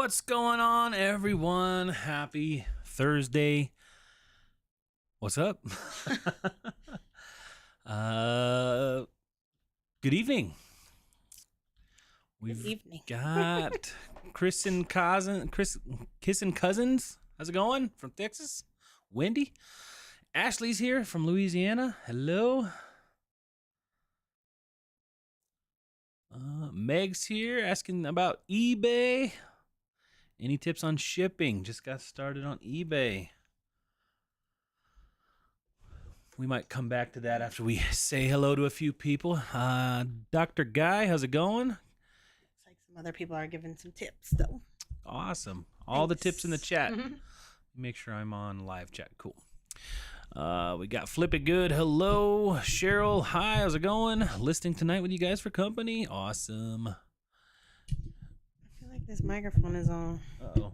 What's going on, everyone? Happy Thursday. What's up? Good evening. We've evening. got Chris Kissing Cousins. How's it going? From Texas. Wendy. Ashley's here from Louisiana. Hello. Meg's here asking about eBay. Any tips on shipping? Just got started on eBay. We might come back to that after we say hello to a few people. Dr. Guy, how's it going? It's like some other people are giving some tips, though. Awesome. All the tips in the chat. Mhm. Make sure I'm on live chat. Cool. We got Flip It Good. Hello. Cheryl, hi. How's it going? Listening tonight with you guys for company. Awesome. I feel like this microphone is on. Uh-oh.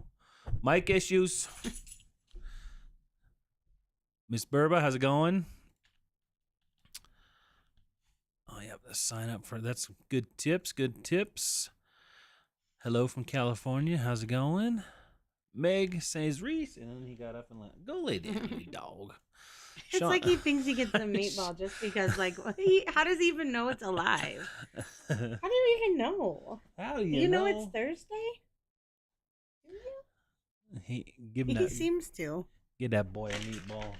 Mic issues. Miss Burba, how's it going? Oh, yeah, sign up for that's good tips. Good tips. Hello from California. How's it going? Meg says Reese, and then he got up and like, go lay down, you dog. It's like he thinks he gets the meatball just because, like, how does he even know it's alive? How do you even know? How do You know it's Thursday? He seems to. Give that boy a meatball.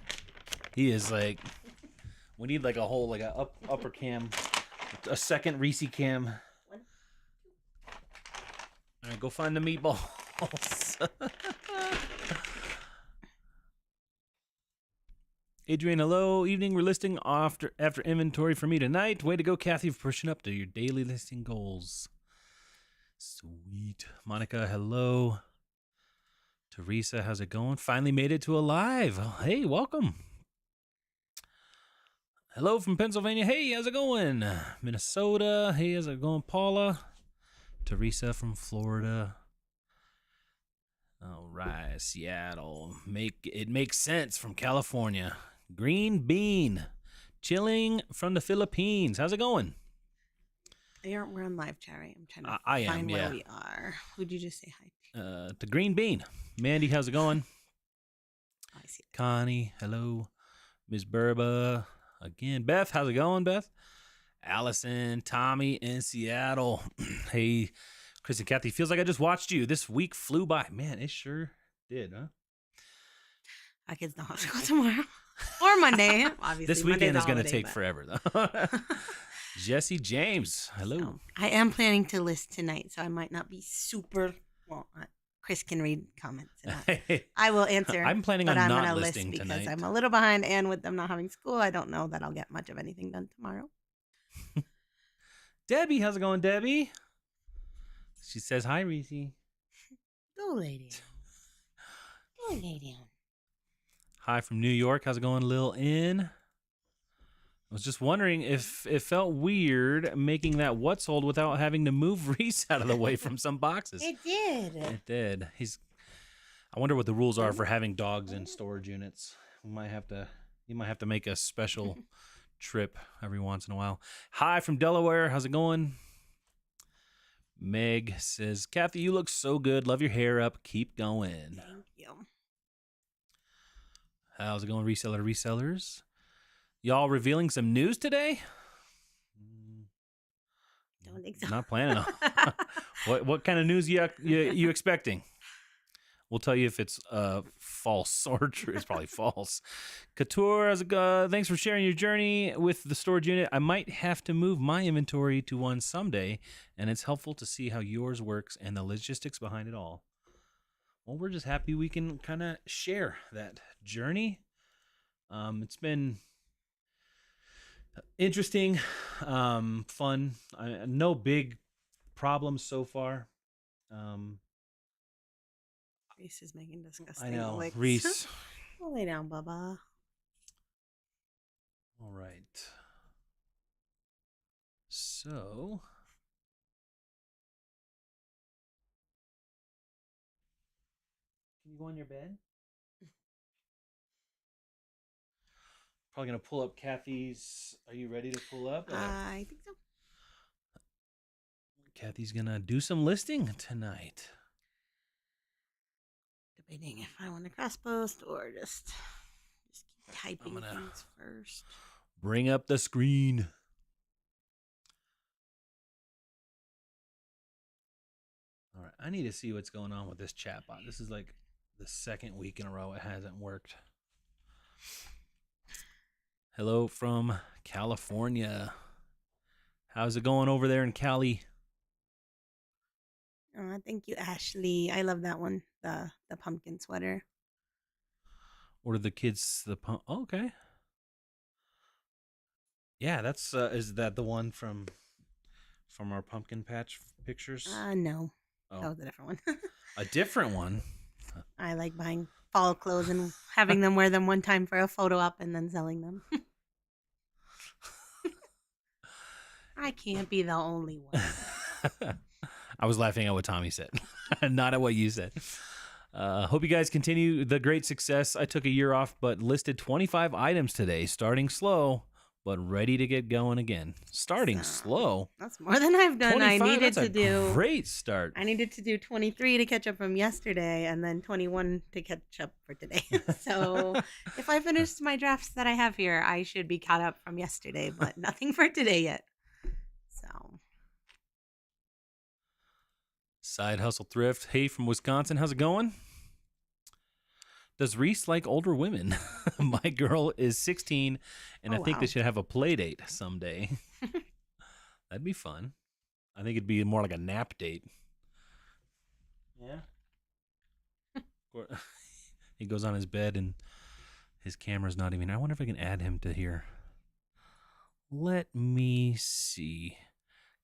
He is like, we need like a whole, like a upper cam, a second Reese cam. All right, go find the meatballs. Adrian, hello. Evening. We're listing after inventory for me tonight. Way to go, Kathy, for pushing up to your daily listing goals. Sweet. Monica, hello. Teresa, how's it going? Finally made it to a live. Oh, hey, welcome. Hello from Pennsylvania. Hey, how's it going? Minnesota. Hey, how's it going, Paula? Teresa from Florida. All right, Seattle. It makes sense from California. Green Bean. Chilling from the Philippines. How's it going? We're on live chat, right? I'm trying to find where we are. Who'd you just say hi to? To Green Bean. Mandy, how's it going? Oh, I see. Connie, hello. Ms. Burba. Again, Beth, how's it going, Beth? Allison, Tommy in Seattle. Hey, Chris and Kathy, feels like I just watched you. This week flew by. Man, it sure did, huh? Our kids don't have to go tomorrow. Or Monday, obviously. This weekend is going to take forever, though. Jesse James, hello. So, I am planning to list tonight, so I might not be super... Well, Chris can read comments. And I will answer. I'm planning on not listing because tonight. I'm a little behind, and with them not having school, I don't know that I'll get much of anything done tomorrow. Debbie, how's it going, Debbie? She says, hi, Reese. Go lay down. Go lay down. Hi from New York. How's it going, Lil N? I was just wondering if it felt weird making that what sold without having to move Reese out of the way from some boxes. It did. It did. I wonder what the rules are for having dogs in storage units. You might have to make a special trip every once in a while. Hi from Delaware. How's it going? Meg says, Kathy, you look so good. Love your hair up. Keep going. Thank you. How's it going, resellers? Y'all revealing some news today? Don't think so. Not planning on. What kind of news you expecting? We'll tell you if it's false or true. It's probably false. Couture, thanks for sharing your journey with the storage unit. I might have to move my inventory to one someday, and it's helpful to see how yours works and the logistics behind it all. Well, we're just happy we can kind of share that journey. It's been interesting, fun. No big problems so far. Reese is making disgusting. I know, licks. Reese. Go lay down, Bubba. All right. So, can you go on your bed? Probably gonna pull up Kathy's. Are you ready to pull up? I think so. Kathy's gonna do some listing tonight. debating if I want to cross post or just keep typing gonna- things first. Bring up the screen. All right, I need to see what's going on with this chatbot. This is like the second week in a row it hasn't worked. Hello from California. How's it going over there in Cali? Thank you, Ashley. I love that one. The pumpkin sweater. Ordered the kids the pump. Oh, okay. Yeah, that's is that the one from our pumpkin patch pictures? No. Oh. That was a different one. A different one. I like buying fall clothes and having them wear them one time for a photo op and then selling them. I can't be the only one. I was laughing at what Tommy said, not at what you said. Hope you guys continue the great success. I took a year off, but listed 25 items today, starting slow, but ready to get going again. Starting slow. That's more than I've done. I needed that's to do. Great start. I needed to do 23 to catch up from yesterday, and then 21 to catch up for today. So if I finish my drafts that I have here, I should be caught up from yesterday, but nothing for today yet. So. Side hustle thrift. Hey, from Wisconsin. How's it going? Does Reese like older women? My girl is 16, and I think they should have a play date someday. That'd be fun. I think it'd be more like a nap date. Yeah. He goes on his bed, and his camera's not even. I wonder if I can add him to here. Let me see.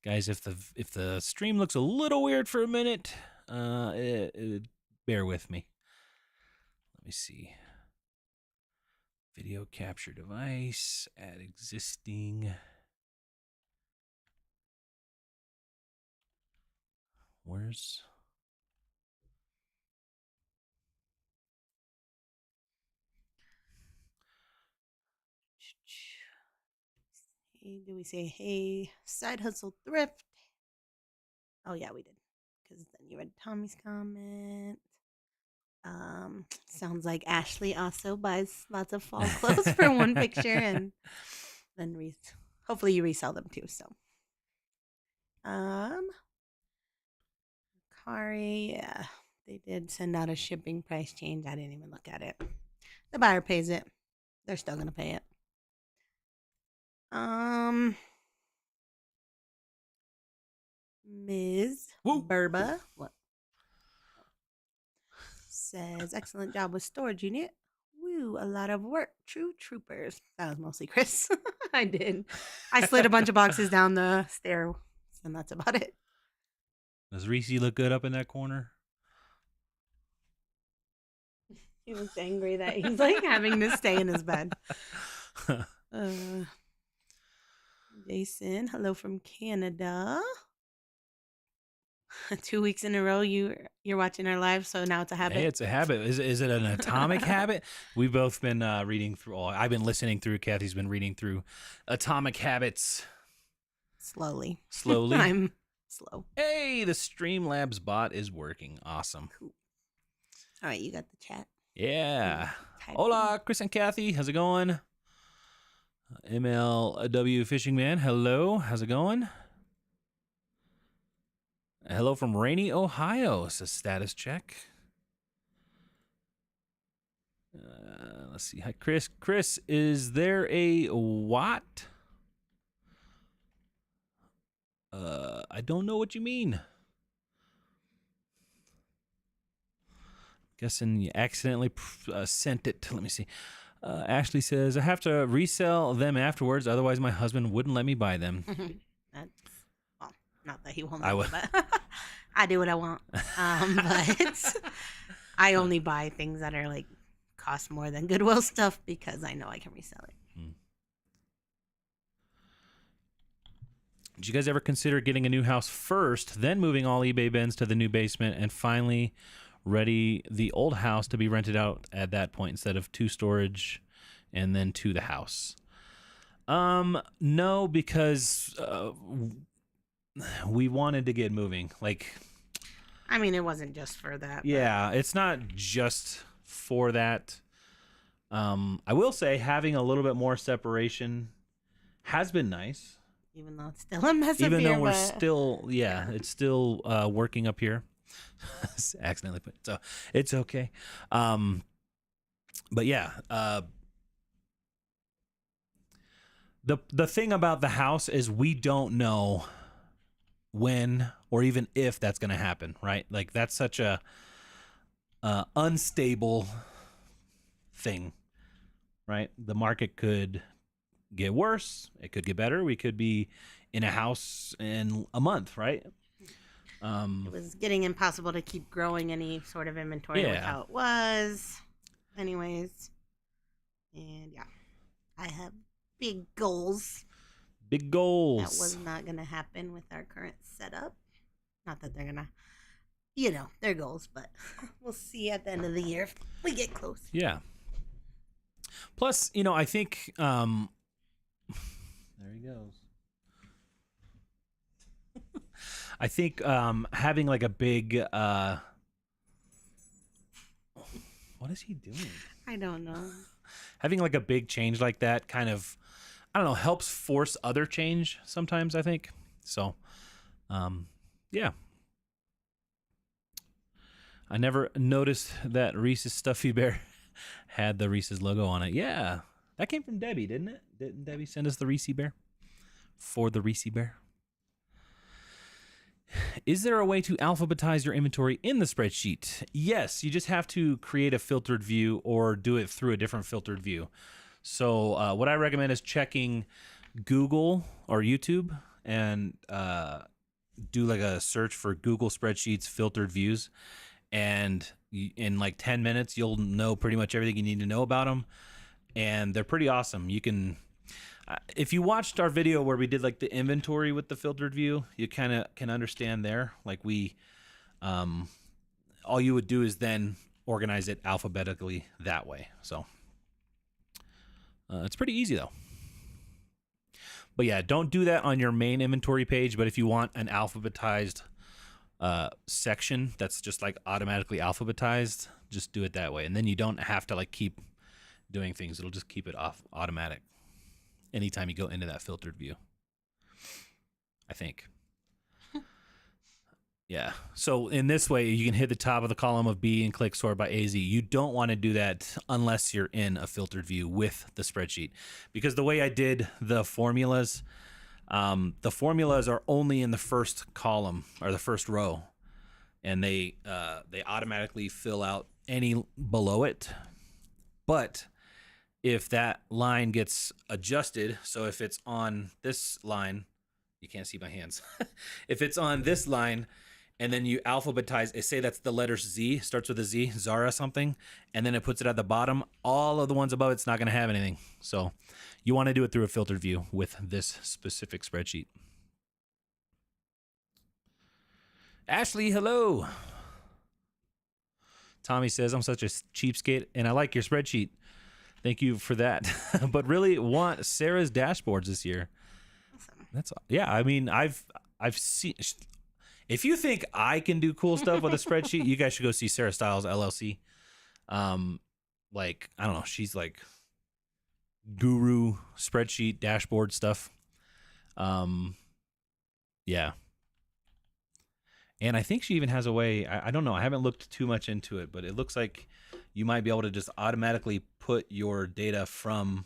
Guys, if the stream looks a little weird for a minute, bear with me. Let me see. Video capture device, add existing. Where's... Do we say, hey, side hustle thrift? Oh, yeah, we did. Because then you read Tommy's comment. Sounds like Ashley also buys lots of fall clothes for one picture, and then hopefully you resell them too. So, Mercari, yeah, they did send out a shipping price change. I didn't even look at it. The buyer pays it. They're still gonna pay it. Ms. Burba, what? Says, excellent job with storage unit. Woo, a lot of work. True troopers. That was mostly Chris. I did. I slid a bunch of boxes down the stairs, and that's about it. Does Reese look good up in that corner? He looks angry that he's like having to stay in his bed. Jason, hello from Canada. 2 weeks in a row you're watching our live, so now it's a habit. Hey, it's a habit. Is it an atomic habit? We've both been reading through. I've been listening through. Kathy's been reading through Atomic Habits. Slowly. I'm slow. Hey, the Streamlabs bot is working. Awesome. Cool. All right, you got the chat. Yeah. Hola, Chris and Kathy. How's it going? MLW Fishing Man. Hello. How's it going? Hello from rainy Ohio. It's a status check. Let's see. Hi, Chris. Chris, is there a what? I don't know what you mean. Guessing you accidentally sent it. Let me see. Ashley says, I have to resell them afterwards. Otherwise, my husband wouldn't let me buy them. Not that he won't. But I do what I want. But I only buy things that are like cost more than Goodwill stuff because I know I can resell it. Did you guys ever consider getting a new house first, then moving all eBay bins to the new basement, and finally ready the old house to be rented out at that point instead of to storage and then to the house? No, because we wanted to get moving. Like, I mean, it wasn't just for that. Yeah, it's not just for that. I will say having a little bit more separation has been nice. Even though it's still a mess up Even here. though we're But still, yeah. it's still working up here. Accidentally put so it's okay. But yeah, the thing about the house is we don't know when or even if that's going to happen, right? Like that's such a unstable thing, right? The market could get worse, it could get better. We could be in a house in a month, right? It was getting impossible to keep growing any sort of inventory with Yeah. how it was. Anyways. And yeah. I have big goals. Big goals. That was not going to happen with our current setup. Not that they're going to, they're goals, but we'll see at the end of the year if we get close. Yeah. Plus, I think there he goes. I think having like a big what is he doing? I don't know. Having like a big change like that kind of, I don't know, helps force other change sometimes, I think. So, yeah. I never noticed that Reese's Stuffy Bear had the Reese's logo on it. Yeah. That came from Debbie, didn't it? Didn't Debbie send us the Reese Bear? For the Reese Bear? Is there a way to alphabetize your inventory in the spreadsheet? Yes, you just have to create a filtered view or do it through a different filtered view. So what I recommend is checking Google or YouTube and do like a search for Google spreadsheets filtered views. And in like 10 minutes, you'll know pretty much everything you need to know about them. And they're pretty awesome. You can... if you watched our video where we did like the inventory with the filtered view, you kind of can understand there. Like all you would do is then organize it alphabetically that way. So it's pretty easy though. But yeah, don't do that on your main inventory page. But if you want an alphabetized section that's just like automatically alphabetized, just do it that way. And then you don't have to like keep doing things. It'll just keep it off automatic anytime you go into that filtered view, I think. Yeah. So in this way, you can hit the top of the column of B and click sort by AZ. You don't want to do that unless you're in a filtered view with the spreadsheet, because the way I did the formulas are only in the first column or the first row, and they automatically fill out any below it. But if that line gets adjusted, so if it's on this line, you can't see my hands. If it's on this line and then you alphabetize, say that's the letter Z, starts with a Z, Zara something, and then it puts it at the bottom, all of the ones above it's not going to have anything. So you want to do it through a filtered view with this specific spreadsheet. Ashley, hello. Tommy says, I'm such a cheapskate and I like your spreadsheet. Thank you for that. But really want Sarah's dashboards this year. Awesome. I mean, I've seen. If you think I can do cool stuff with a spreadsheet, you guys should go see Sarah Styles LLC. Like, I don't know, she's like guru spreadsheet dashboard stuff. Yeah. And I think she even has a way, I don't know, I haven't looked too much into it, but it looks like you might be able to just automatically put your data from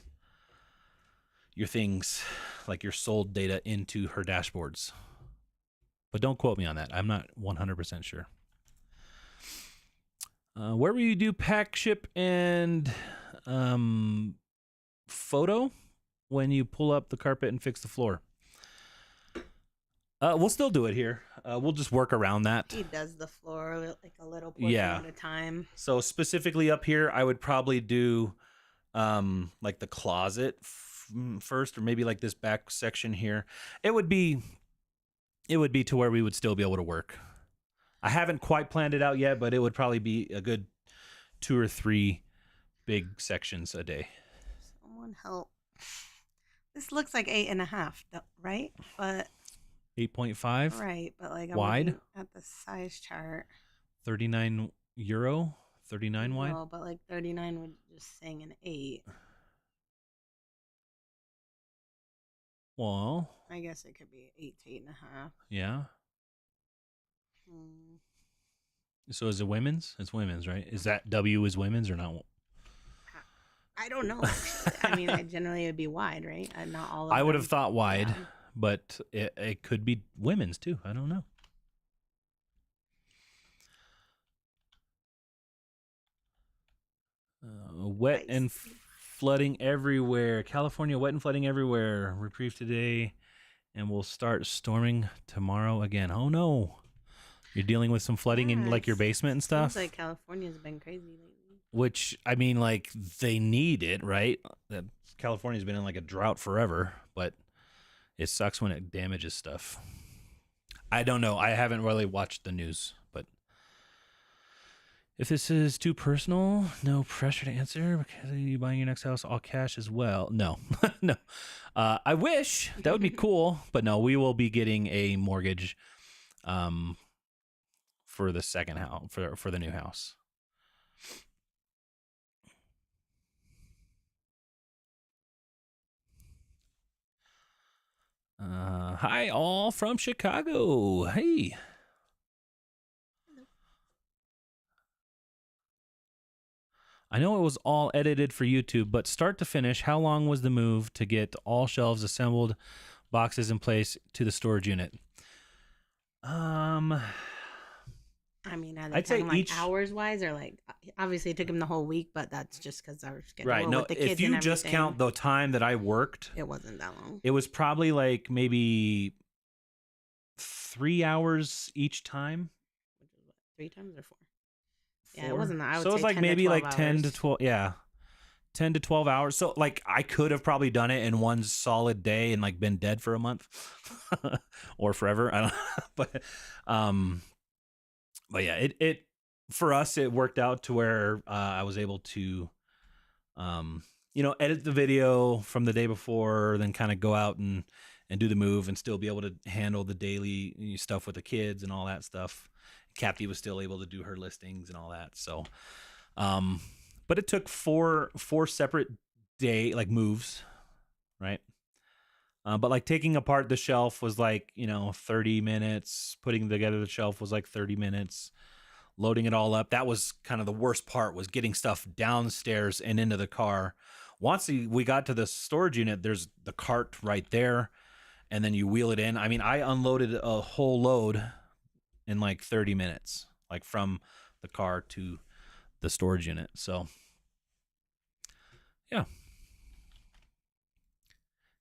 your things, like your sold data, into her dashboards. But don't quote me on that. I'm not 100% sure. Where will you do pack, ship, and photo when you pull up the carpet and fix the floor? We'll still do it here. We'll just work around that. He does the floor like a little portion at a time. So specifically up here, I would probably do like the closet first, or maybe like this back section here. It would be to where we would still be able to work. I haven't quite planned it out yet, but it would probably be a good 2 or 3 big sections a day. Someone help. This looks like 8.5, right? But 8.5 Right, but like I'm wide, looking at the size chart. €39, 39 wide. No, but like 39 would just saying an 8. Well, I guess it could be 8 to 8.5. yeah. Hmm. So is it women's? It's women's, right? Is that W is women's or not? I don't know, actually. I mean, I generally would be wide, right? Not all of I would them. have thought wide, Yeah. but it could be women's too. I don't know. Wet and flooding everywhere. California, wet and flooding everywhere. Reprieve today, and we'll start storming tomorrow again. Oh no. You're dealing with some flooding in like your basement and stuff? Seems like California's been crazy lately. Which, I mean, like, they need it, right? That California's been in like a drought forever, but it sucks when it damages stuff. I don't know. I haven't really watched the news, but if this is too personal, no pressure to answer. Because are you buying your next house all cash as well? No, no. I wish that would be cool, but no. We will be getting a mortgage, for the second house for the new house. Hi, all from Chicago. Hey. I know it was all edited for YouTube, but start to finish, how long was the move to get all shelves assembled, boxes in place to the storage unit? I mean, are they I'd say talking like each hours wise, or like obviously it took him the whole week, but that's just because our schedule right. No, with the kids if you and just everything, count the time that I worked, it wasn't that long. it was probably like maybe 3 hours each time. Which is what, 3 times or 4? Yeah, it wasn't that. I would so say it's like 10 maybe to 12 like 10 to hours. 12. Yeah. 10 to 12 hours. So like I could have probably done it in one solid day and like been dead for a month or forever. I don't but yeah, it for us it worked out to where I was able to edit the video from the day before, then kind of go out and do the move and still be able to handle the daily stuff with the kids and all that stuff. Kathy was still able to do her listings and all that. So but it took four separate day like moves, right? But like taking apart the shelf was like 30 minutes. Putting together the shelf was like 30 minutes. Loading it all up, that was kind of the worst part, was getting stuff downstairs and into the car. Once we got to the storage unit, there's the cart right there, and then you wheel it in. I mean, I unloaded a whole load in like 30 minutes, like from the car to the storage unit. So yeah.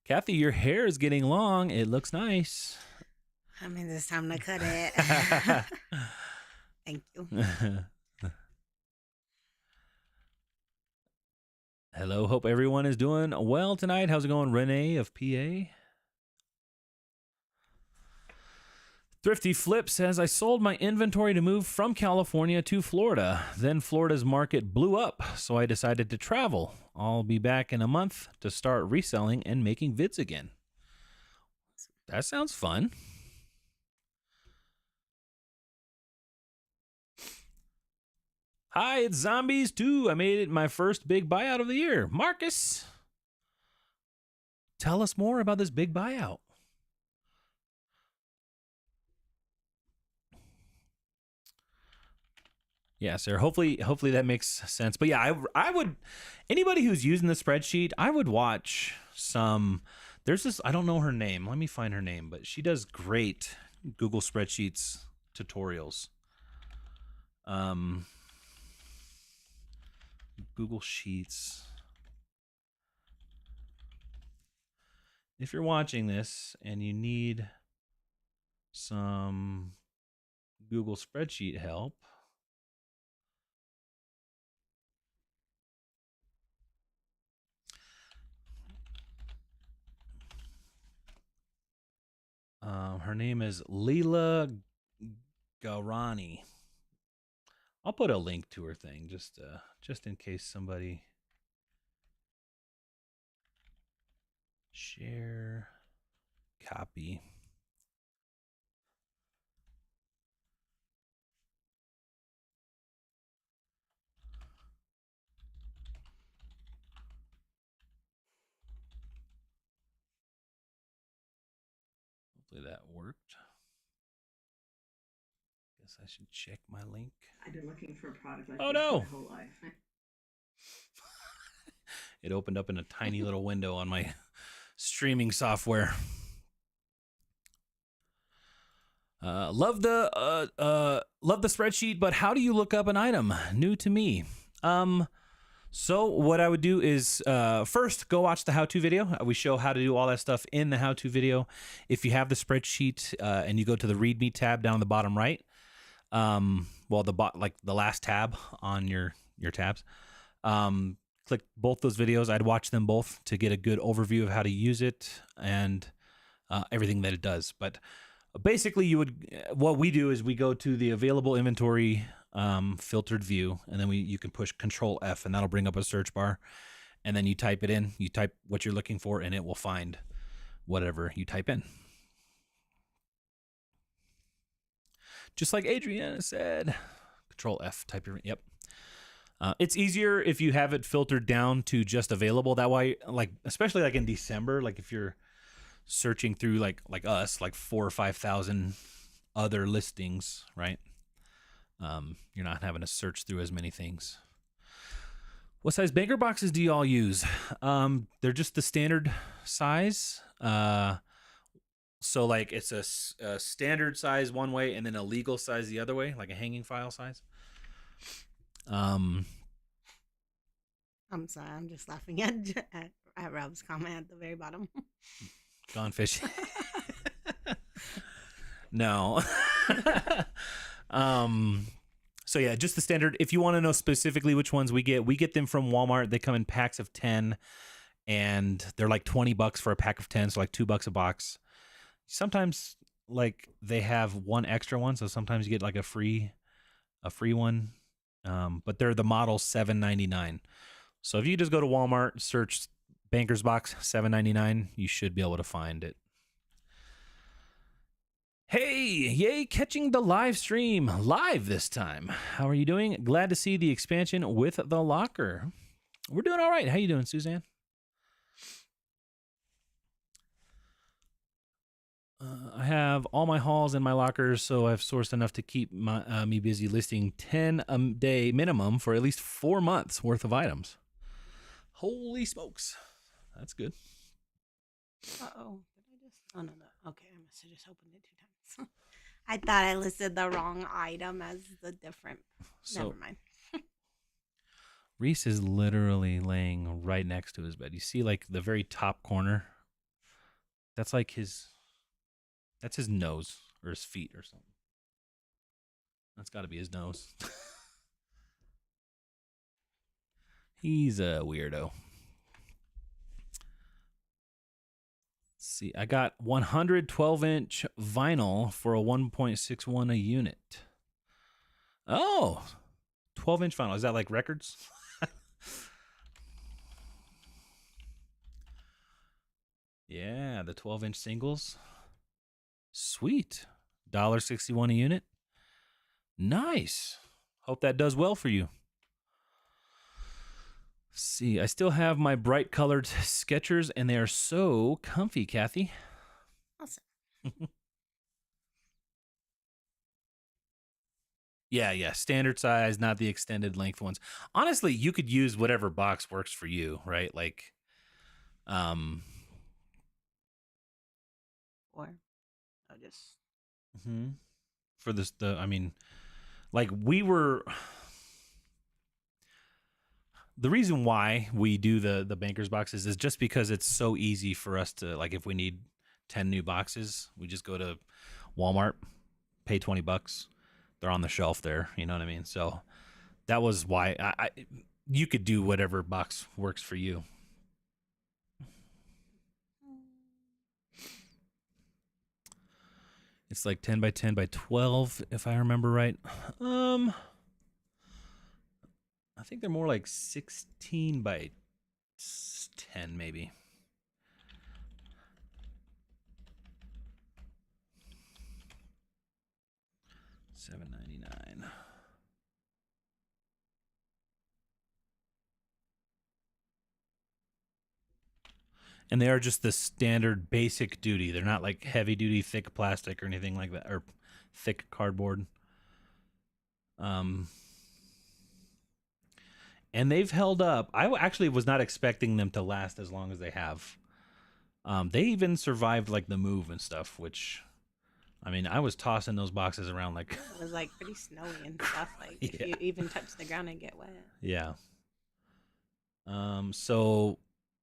Kathy, your hair is getting long. It looks nice. I mean, it's time to cut it. Thank you. Hello, hope everyone is doing well tonight. How's it going, Renee of PA? Thrifty Flip says, I sold my inventory to move from California to Florida. Then Florida's market blew up, so I decided to travel. I'll be back in a month to start reselling and making vids again. That sounds fun. Hi, it's Zombies 2. I made it my first big buyout of the year. Marcus, tell us more about this big buyout. Yeah, sir. Hopefully that makes sense. But yeah, I would, anybody who's using the spreadsheet, I would watch some. There's this, I don't know her name. Let me find her name, but she does great Google Spreadsheets tutorials. Google Sheets. If you're watching this and you need some Google Spreadsheet help, her name is Leela Garani. I'll put a link to her thing just in case somebody. Share, copy. Hopefully that worked. Guess I should check my link. I've been looking for a product like Oh, this no. my whole life. It opened up in a tiny little window on my streaming software. Love the spreadsheet, but how do you look up an item? New to me. So what I would do is first go watch the how-to video. We show how to do all that stuff in the how-to video. If you have the spreadsheet and you go to the README tab down the bottom right, the last tab on your tabs, click both those videos. I'd watch them both to get a good overview of how to use it and everything that it does. But basically, what we do is we go to the available inventory filtered view, and then you can push Control F, and that'll bring up a search bar, and then you type it in. You type what you're looking for, and it will find whatever you type in. Just like Adriana said, Control F, type your, yep. It's easier if you have it filtered down to just available. That way, especially in December, if you're searching through like us, 4,000 or 5,000 other listings, right? You're not having to search through as many things. What size banker boxes do y'all use? They're just the standard size. So it's a standard size one way and then a legal size the other way, like a hanging file size. I'm sorry, I'm just laughing at Rob's comment at the very bottom. Gone fishing. No. So yeah, just the standard. If you want to know specifically which ones we get them from Walmart. They come in packs of 10 and they're like $20 for a pack of 10. So like $2 a box. Sometimes they have one extra one. So sometimes you get like a free one. But they're the model $7.99. So if you just go to Walmart, search Banker's Box $7.99, you should be able to find it. Hey, yay, catching the live stream live this time. How are you doing? Glad to see the expansion with the locker. We're doing all right. How you doing, Suzanne? I have all my hauls in my lockers, so I've sourced enough to keep me busy listing 10 a day minimum for at least 4 months worth of items. Holy smokes. That's good. Uh-oh. Did I just... Oh, no. Okay, I must have just opened it 2 times. I thought I listed the wrong item as the different... Never mind. Reese is literally laying right next to his bed. You see, the very top corner? That's that's his nose or his feet or something. That's got to be his nose. He's a weirdo. See, I got 112-inch vinyl for a 1.61 a unit. Oh, 12-inch vinyl. Is that like records? Yeah, the 12-inch singles. Sweet. $1.61 a unit. Nice. Hope that does well for you. See, I still have my bright colored Skechers, and they are so comfy, Kathy. Awesome. Yeah. Standard size, not the extended length ones. Honestly, you could use whatever box works for you, right? Or I'll just... For we were... The reason why we do the banker's boxes is just because it's so easy for us to, if we need 10 new boxes, we just go to Walmart, pay $20. They're on the shelf there. You know what I mean? So that was why you could do whatever box works for you. It's 10 by 10 by 12, if I remember right. I think they're more 16 by 10, maybe. $7.99. And they are just the standard basic duty. They're not like heavy duty, thick plastic or anything like that, or thick cardboard. And they've held up. I actually was not expecting them to last as long as they have. They even survived like the move and stuff, which, I mean, I was tossing those boxes around like It was like pretty snowy and stuff. Like if Yeah. you even touch the ground and get wet. Yeah. So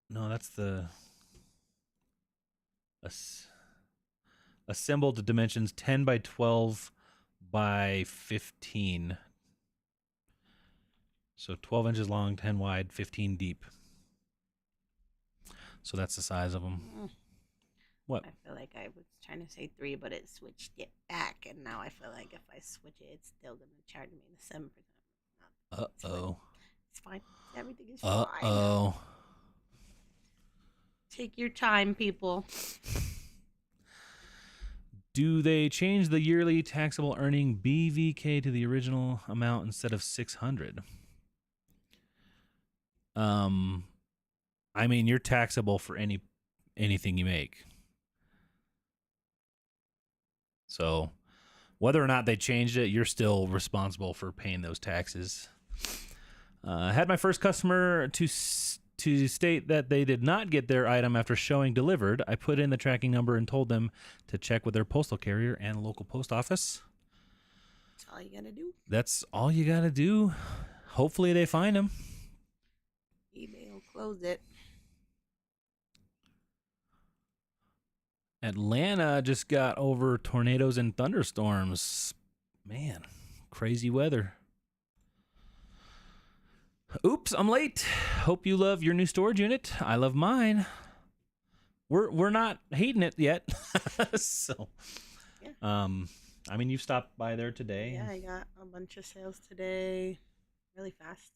no, that's the assembled dimensions 10 by 12 by 15. So 12 inches long, 10 wide, 15 deep. So that's the size of them. What? I feel like I was trying to say 3, but it switched it back, and now I feel like if I switch it, it's still gonna charge me the 7%. Uh-oh. It's fine. Everything is fine. Uh-oh. Take your time, people. Do they change the yearly taxable earning BVK to the original amount instead of 600? I mean, you're taxable for anything you make. So, whether or not they changed it, you're still responsible for paying those taxes. I had my first customer to state that they did not get their item after showing delivered. I put in the tracking number and told them to check with their postal carrier and local post office. That's all you gotta do. That's all you gotta do. Hopefully they find them. eBay will close it. Atlanta just got over tornadoes and thunderstorms. Man, crazy weather. Oops, I'm late. Hope you love your new storage unit. I love mine. We're not hating it yet. So, yeah. I mean, you stopped by there today. Yeah, I got a bunch of sales today, really fast.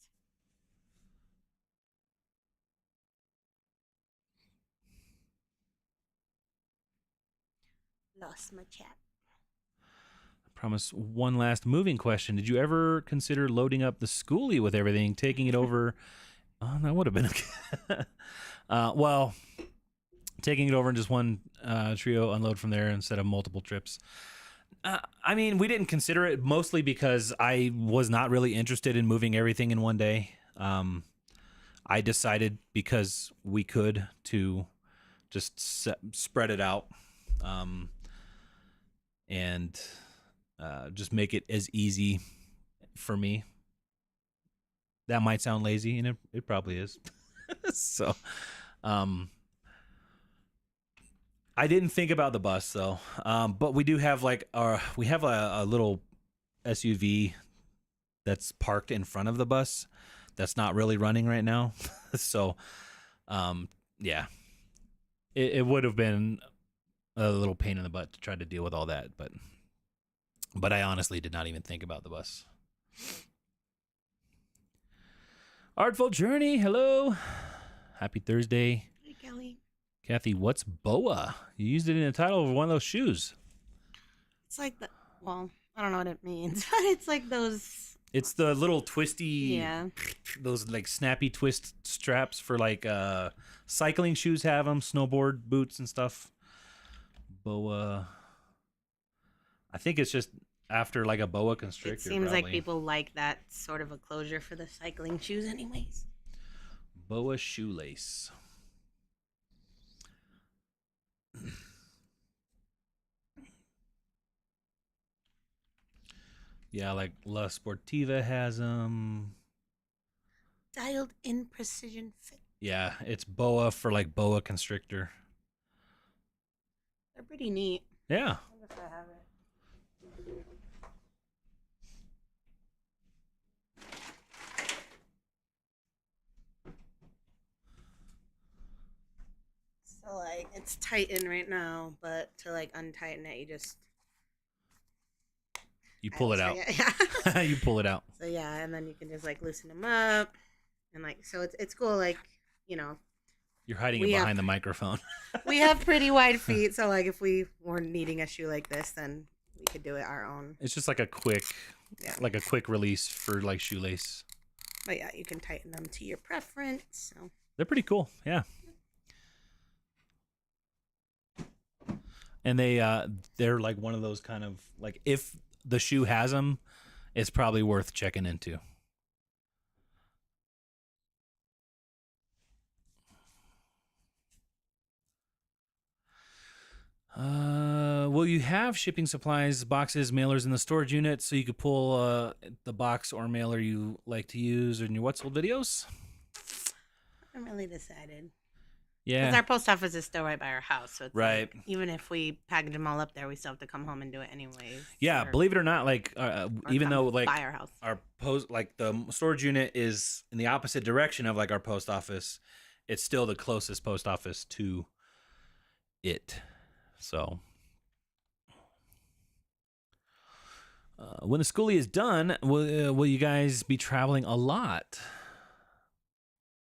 Lost my chat. I promise one last moving question. Did you ever consider loading up the schoolie with everything, taking it over? Oh, that would have been okay. Well, taking it over in just one trio, unload from there instead of multiple trips. I mean, we didn't consider it mostly because I was not really interested in moving everything in one day. I decided because we could to just spread it out and just make it as easy for me. That might sound lazy, and it probably is. So, I didn't think about the bus though, but we do have like we have a little SUV that's parked in front of the bus that's not really running right now. So, yeah, it would have been a little pain in the butt to try to deal with all that, but I honestly did not even think about the bus. Artful Journey, hello, happy Thursday. Hey, Kelly. Kathy, what's BOA? You used it in the title of one of those shoes. It's like well, I don't know what it means, but it's like those. It's the little twisty, yeah, those like snappy twist straps for like cycling shoes have them, snowboard boots and stuff. BOA. I think it's just after like a boa constrictor. It seems probably. like people like that sort of a closure for the cycling shoes anyways. BOA shoelace. Yeah, like La Sportiva has them. Dialed in precision fit. Yeah, it's BOA for like boa constrictor. They're pretty neat. Yeah. I guess I have it. So like it's tightened right now, but to like untighten it, You pull it out. Yeah. You pull it out. So yeah, and then you can just like loosen them up, and like so it's cool. Like You're hiding it behind the microphone. we have pretty wide feet, so like if we were needing a shoe like this, then we could do it our own. It's just like a quick, release for like shoelace. But yeah, you can tighten them to your preference. So They're pretty cool. Yeah. And they're like one of those kind of like, if the shoe has them, it's probably worth checking into. Will you have shipping supplies, boxes, mailers in the storage unit so you could pull the box or mailer you like to use in your What's Sold videos? I haven't really decided. Yeah. Because our post office is still right by our house. So it's right. like, even if we package them all up there, we still have to come home and do it anyways. Yeah, believe it or not, like even though like by our house, our post, like the storage unit is in the opposite direction of like our post office, it's still the closest post office to it. So when the schoolie is done, will you guys be traveling a lot?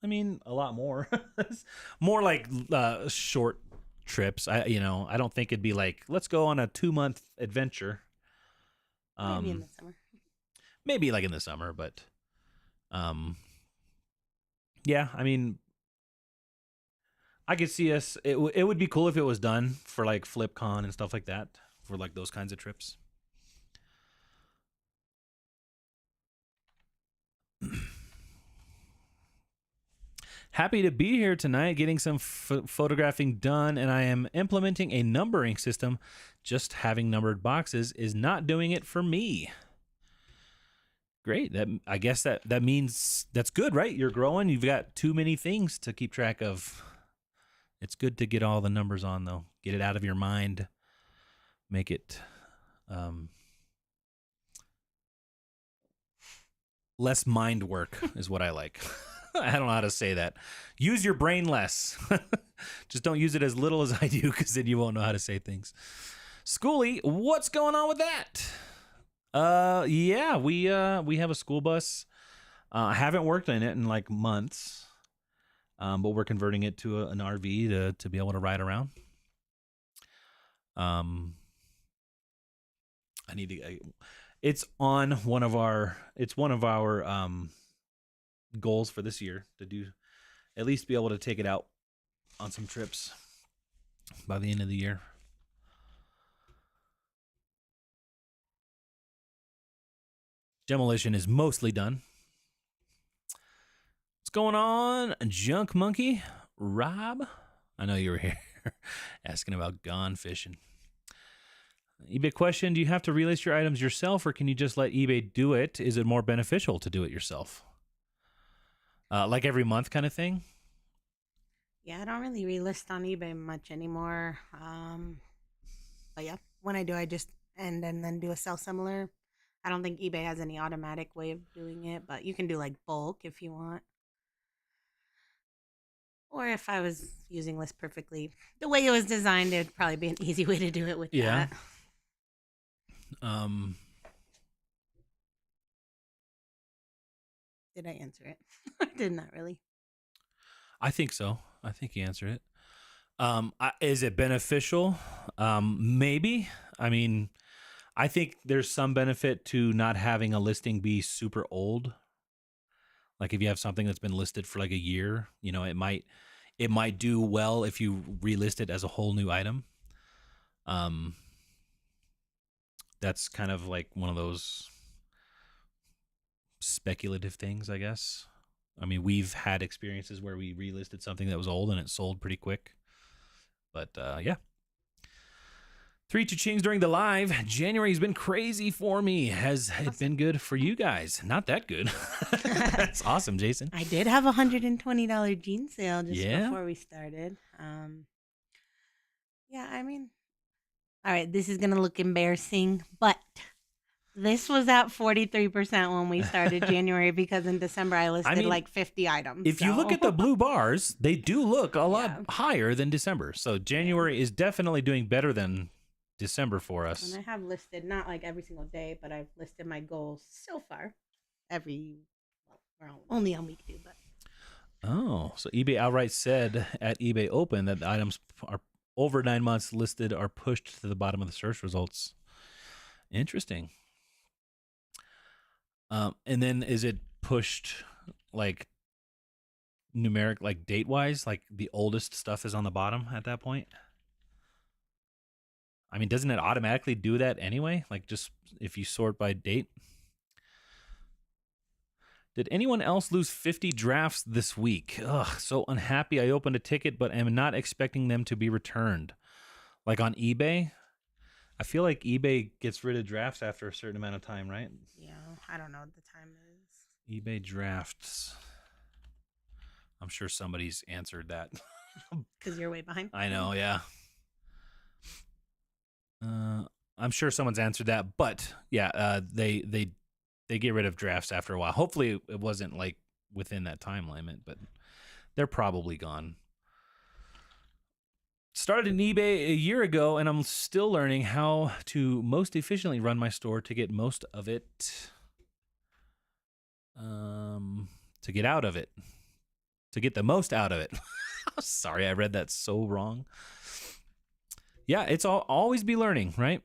I mean, a lot more. More like short trips. I don't think it'd be like, let's go on a 2-month adventure. maybe in the summer. Maybe like in the summer, but yeah, I mean, I could see us. It would be cool if it was done for like FlipCon and stuff like that, for like those kinds of trips. Happy to be here tonight, getting some photographing done, and I am implementing a numbering system. Just having numbered boxes is not doing it for me. Great. I guess that means that's good, right? You're growing. You've got too many things to keep track of. It's good to get all the numbers on, though. Get it out of your mind. Make it less mind work is what I like. I don't know how to say that. Use your brain less. Just don't use it as little as I do, because then you won't know how to say things. Schoolie, what's going on with that? Yeah, we have a school bus. I haven't worked in it in like months, but we're converting it to an RV to be able to ride around. I need to. It's on one of our. It's one of our goals for this year to do, at least be able to take it out on some trips by the end of the year. Demolition is mostly done. What's going on, Junk Monkey? Rob? I know you were here asking about gone fishing. eBay question, do you have to relist your items yourself, or can you just let eBay do it? Is it more beneficial to do it yourself? Like every month kind of thing? Yeah, I don't really relist on eBay much anymore. But yeah, when I do, I just and then do a sell similar. I don't think eBay has any automatic way of doing it, but you can do like bulk if you want. Or if I was using List Perfectly, the way it was designed, it'd probably be an easy way to do it with that. Did I answer it? I did not really. I think so. I think you answered it. Is it beneficial? Maybe. I mean, I think there's some benefit to not having a listing be super old. Like if you have something that's been listed for like a year, it might do well if you relist it as a whole new item. That's kind of like one of those speculative things, I guess. I mean, we've had experiences where we relisted something that was old and it sold pretty quick. But yeah. 3 cha-chings during the live. January's been crazy for me. Has it been good for you guys? Not that good. That's awesome, Jason. I did have a $120 jean sale just before we started. Yeah, I mean, all right, this is going to look embarrassing, but this was at 43% when we started January, because in December I listed like 50 items. If you look at the blue bars, they do look a lot higher than December. So January is definitely doing better than December for us. And I have listed, not like every single day, but I've listed my goals so far we're only on week 2, but. Oh, so eBay outright said at eBay Open that the items are over 9 months listed are pushed to the bottom of the search results. Interesting. And then is it pushed like numeric, like date wise, like the oldest stuff is on the bottom at that point? I mean, doesn't it automatically do that anyway? Like just if you sort by date? Did anyone else lose 50 drafts this week? Ugh, so unhappy. I opened a ticket, but am not expecting them to be returned. Like on eBay? I feel like eBay gets rid of drafts after a certain amount of time, right? Yeah, I don't know what the time is. eBay drafts. I'm sure somebody's answered that. Because you're way behind. I know, yeah. I'm sure someone's answered that, but yeah, they get rid of drafts after a while. Hopefully it wasn't like within that time limit, but they're probably gone. Started in eBay a year ago, and I'm still learning how to most efficiently run my store to get most of it. To get out of it. To get the most out of it. Sorry, I read that so wrong. Yeah, it's always be learning, right?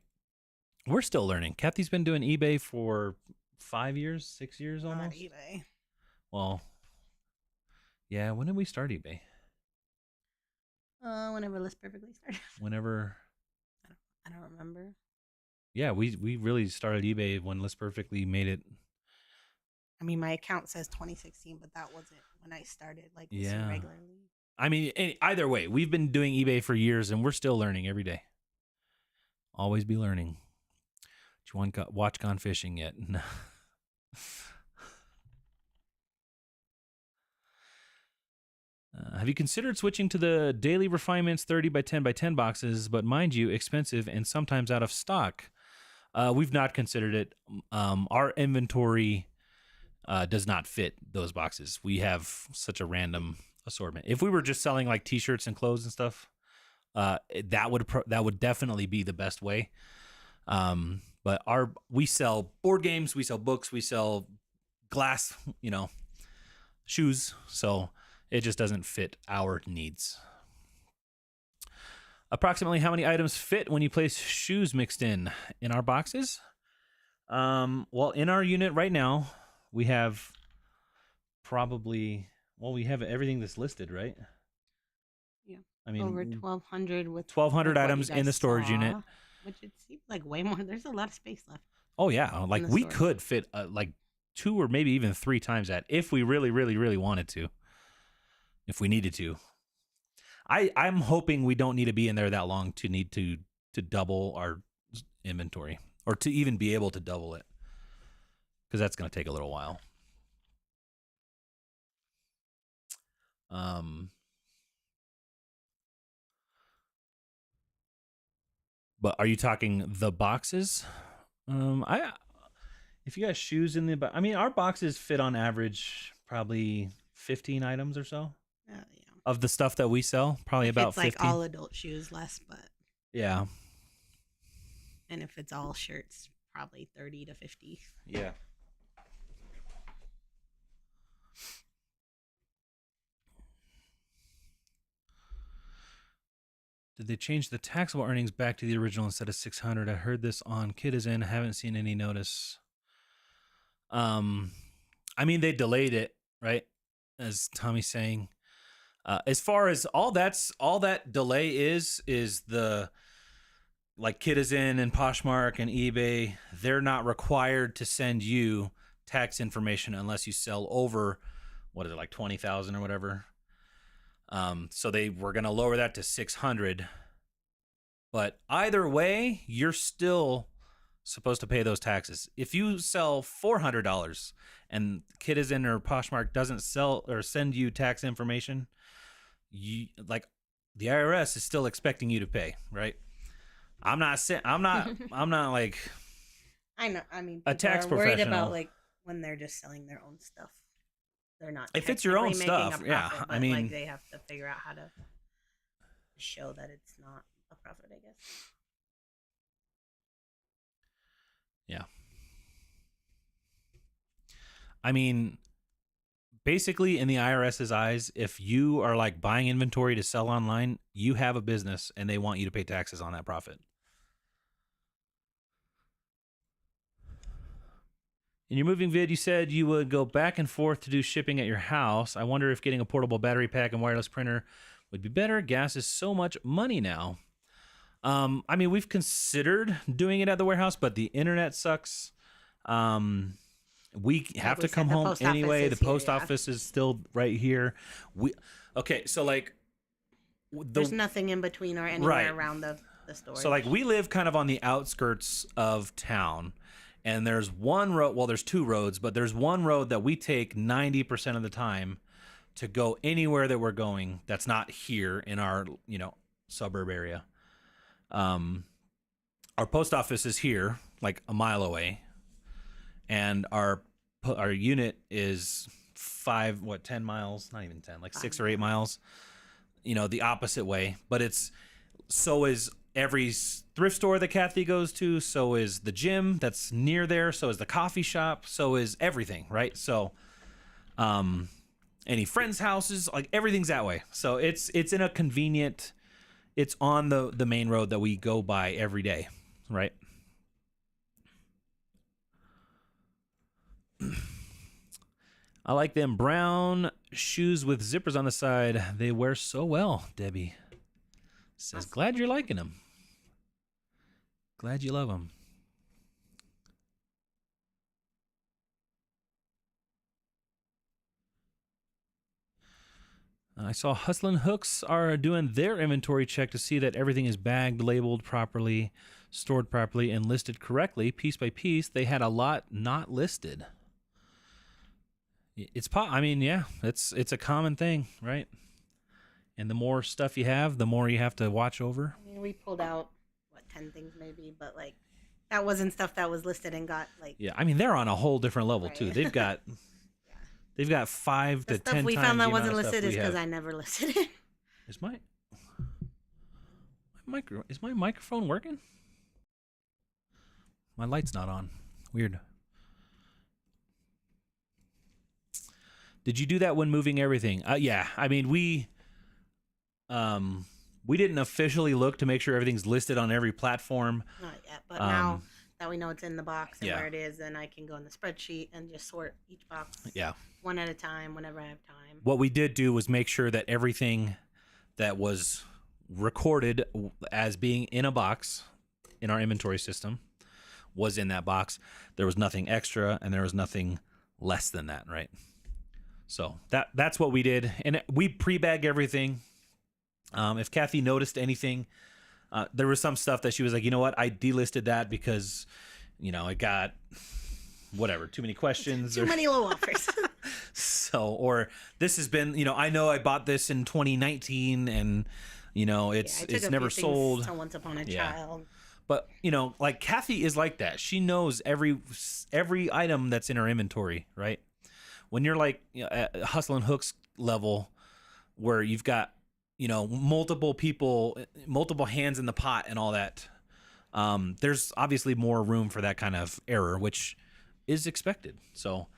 We're still learning. Kathy's been doing eBay for 5 years, 6 years almost. Not eBay. Well, yeah. When did we start eBay? Whenever List Perfectly started. Whenever. I don't remember. Yeah, we really started eBay when List Perfectly made it. I mean, my account says 2016, but that wasn't when I started like this Yeah. regularly. I mean, either way, we've been doing eBay for years, and we're still learning every day. Always be learning. Do you want to watch Gone Fishing yet? No. Have you considered switching to the Daily Refinements 30 by 10 by 10 boxes, but mind you, expensive and sometimes out of stock? We've not considered it. Our inventory does not fit those boxes. We have such a random assortment. If we were just selling like T-shirts and clothes and stuff, that would definitely be the best way. But we sell board games, we sell books, we sell glass, shoes. So it just doesn't fit our needs. Approximately how many items fit when you place shoes mixed in our boxes? Well, in our unit right now, we have we have everything that's listed, right? Yeah. I mean, over 1,200 with 1,200 items in the storage unit. Which it seems like way more. There's a lot of space left. Oh yeah, like we storage. could fit like 2 or maybe even 3 times that if we really, really, really wanted to. If we needed to. I'm hoping we don't need to be in there that long to need to double our inventory or to even be able to double it, because that's going to take a little while. But are you talking the boxes? If you got shoes in I mean, our boxes fit on average probably 15 items or so. Yeah. Of the stuff that we sell, probably about 15. It's like all adult shoes, less, but yeah. And if it's all shirts, probably 30 to 50. Yeah. Did they change the taxable earnings back to the original instead of 600? I heard this on Kid Is In. Haven't seen any notice. I mean, they delayed it, right? As Tommy's saying. As far as all that delay is the like Kid Is In and Poshmark and eBay, they're not required to send you tax information unless you sell over, what is it, like 20,000 or whatever. So they were going to lower that to 600. But either way, you're still supposed to pay those taxes. If you sell $400 and Kid Is In or Poshmark doesn't sell or send you tax information, the IRS is still expecting you to pay, right? I'm not like I know. I mean, a tax are worried professional. about like when they're just selling their own stuff. They're not. If it's your own technically making stuff, a yeah. profit, I but, mean, like, they have to figure out how to show that it's not a profit, I guess. Yeah. I mean, basically, in the IRS's eyes, if you are like buying inventory to sell online, you have a business and they want you to pay taxes on that profit. In your moving vid, you said you would go back and forth to do shipping at your house. I wonder if getting a portable battery pack and wireless printer would be better. Gas is so much money now. I mean, we've considered doing it at the warehouse, but the internet sucks. We have to come home anyway. The post office is still right here. Okay, so like there's nothing in between or anywhere around the store. So like we live kind of on the outskirts of town, and there's one road. Well, there's two roads, but there's one road that we take 90% of the time to go anywhere that we're going. That's not here in our suburb area. Our post office is here, like a mile away, and our unit is 10 miles, not even 10, like 6 or 8 miles, the opposite way. But so is every thrift store that Kathy goes to, so is the gym that's near there, so is the coffee shop, so is everything, right? So any friends' houses, like everything's that way. So it's in a convenient, it's on the main road that we go by every day, right? I like them brown shoes with zippers on the side. They wear so well, Debbie says. Glad you're liking them. Glad you love them. I saw Hustlin' Hooks are doing their inventory check to see that everything is bagged, labeled properly, stored properly, and listed correctly, piece by piece. They had a lot not listed. It's a common thing, right? And the more stuff you have, the more you have to watch over. I mean, we pulled out 10 things maybe, but like that wasn't stuff that was listed and got like. Yeah, I mean they're on a whole different level too. They've got. They've got 5 to 10 times. The stuff we found that wasn't listed is because I never listed it. Is my microphone working? My light's not on. Weird. Did you do that when moving everything? Yeah. I mean, we didn't officially look to make sure everything's listed on every platform. Not yet, but now that we know it's in the box and where it is, then I can go in the spreadsheet and just sort each box. Yeah. One at a time, whenever I have time. What we did do was make sure that everything that was recorded as being in a box in our inventory system was in that box. There was nothing extra and there was nothing less than that, right? So that's what we did. And we pre-bag everything. If Kathy noticed anything, there was some stuff that she was like, you know what? I delisted that because, it got whatever, too many questions. Too many low offers. So, or this has been, I know I bought this in 2019 and, it's never sold. So once upon a child. But, like Kathy is like that. She knows every item that's in her inventory, right? When you're like at Hustlin' Hooks level where you've got, multiple people, multiple hands in the pot and all that, there's obviously more room for that kind of error, which is expected. So,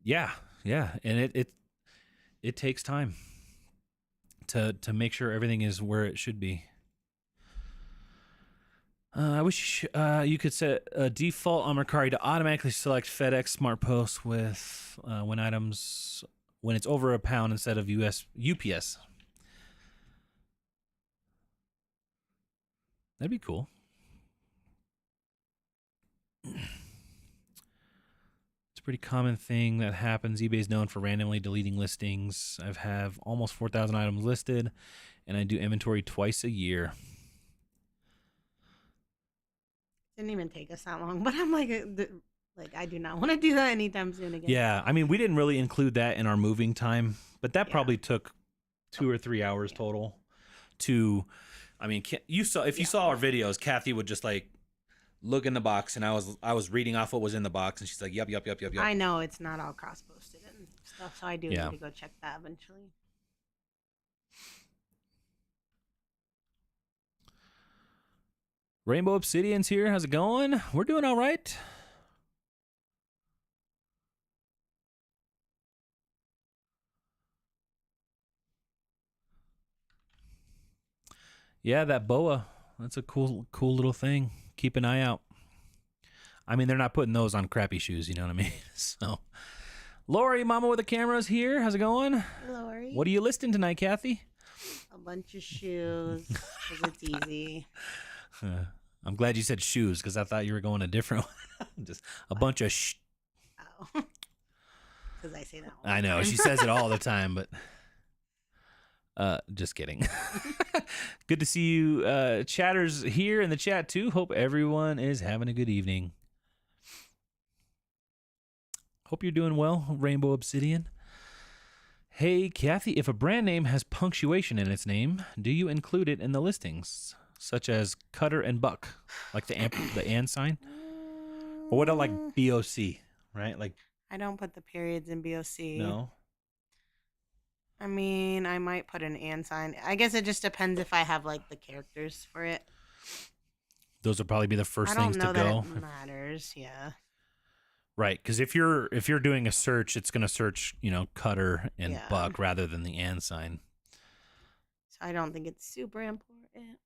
yeah. And it takes time to make sure everything is where it should be. I wish you could set a default on Mercari to automatically select FedEx Smart Post with when it's over £1 instead of UPS. That'd be cool. It's a pretty common thing that happens. eBay is known for randomly deleting listings. I have almost 4,000 items listed, and I do inventory twice a year. Didn't even take us that long, but I'm like I do not want to do that anytime soon again. Yeah, I mean, we didn't really include that in our moving time, but that probably took 2 or 3 hours total. You saw our videos, Kathy would just like look in the box, and I was reading off what was in the box, and she's like, yep. I know it's not all cross posted and stuff, so I do need to go check that eventually. Rainbow Obsidian's here. How's it going? We're doing all right. Yeah, that boa. That's a cool little thing. Keep an eye out. I mean, they're not putting those on crappy shoes, you know what I mean? So, Lori, Mama with the cameras here. How's it going? Lori. What are you listing tonight, Kathy? A bunch of shoes because it's easy. I'm glad you said shoes because I thought you were going a different one. Just a bunch of Oh, because I say that. I know she says it all the time, but just kidding. Good to see you, chatters here in the chat too. Hope everyone is having a good evening. Hope you're doing well, Rainbow Obsidian. Hey, Kathy, if a brand name has punctuation in its name, do you include it in the listings, such as Cutter and Buck, like the and sign? Or what about like BOC, right? Like I don't put the periods in BOC. No. I mean, I might put an and sign. I guess it just depends if I have like the characters for it. Those will probably be the first I don't things know to go. that it matters. Yeah. Right, because if you're doing a search, it's going to search, Cutter and Yeah. Buck rather than the and sign. So I don't think it's super important.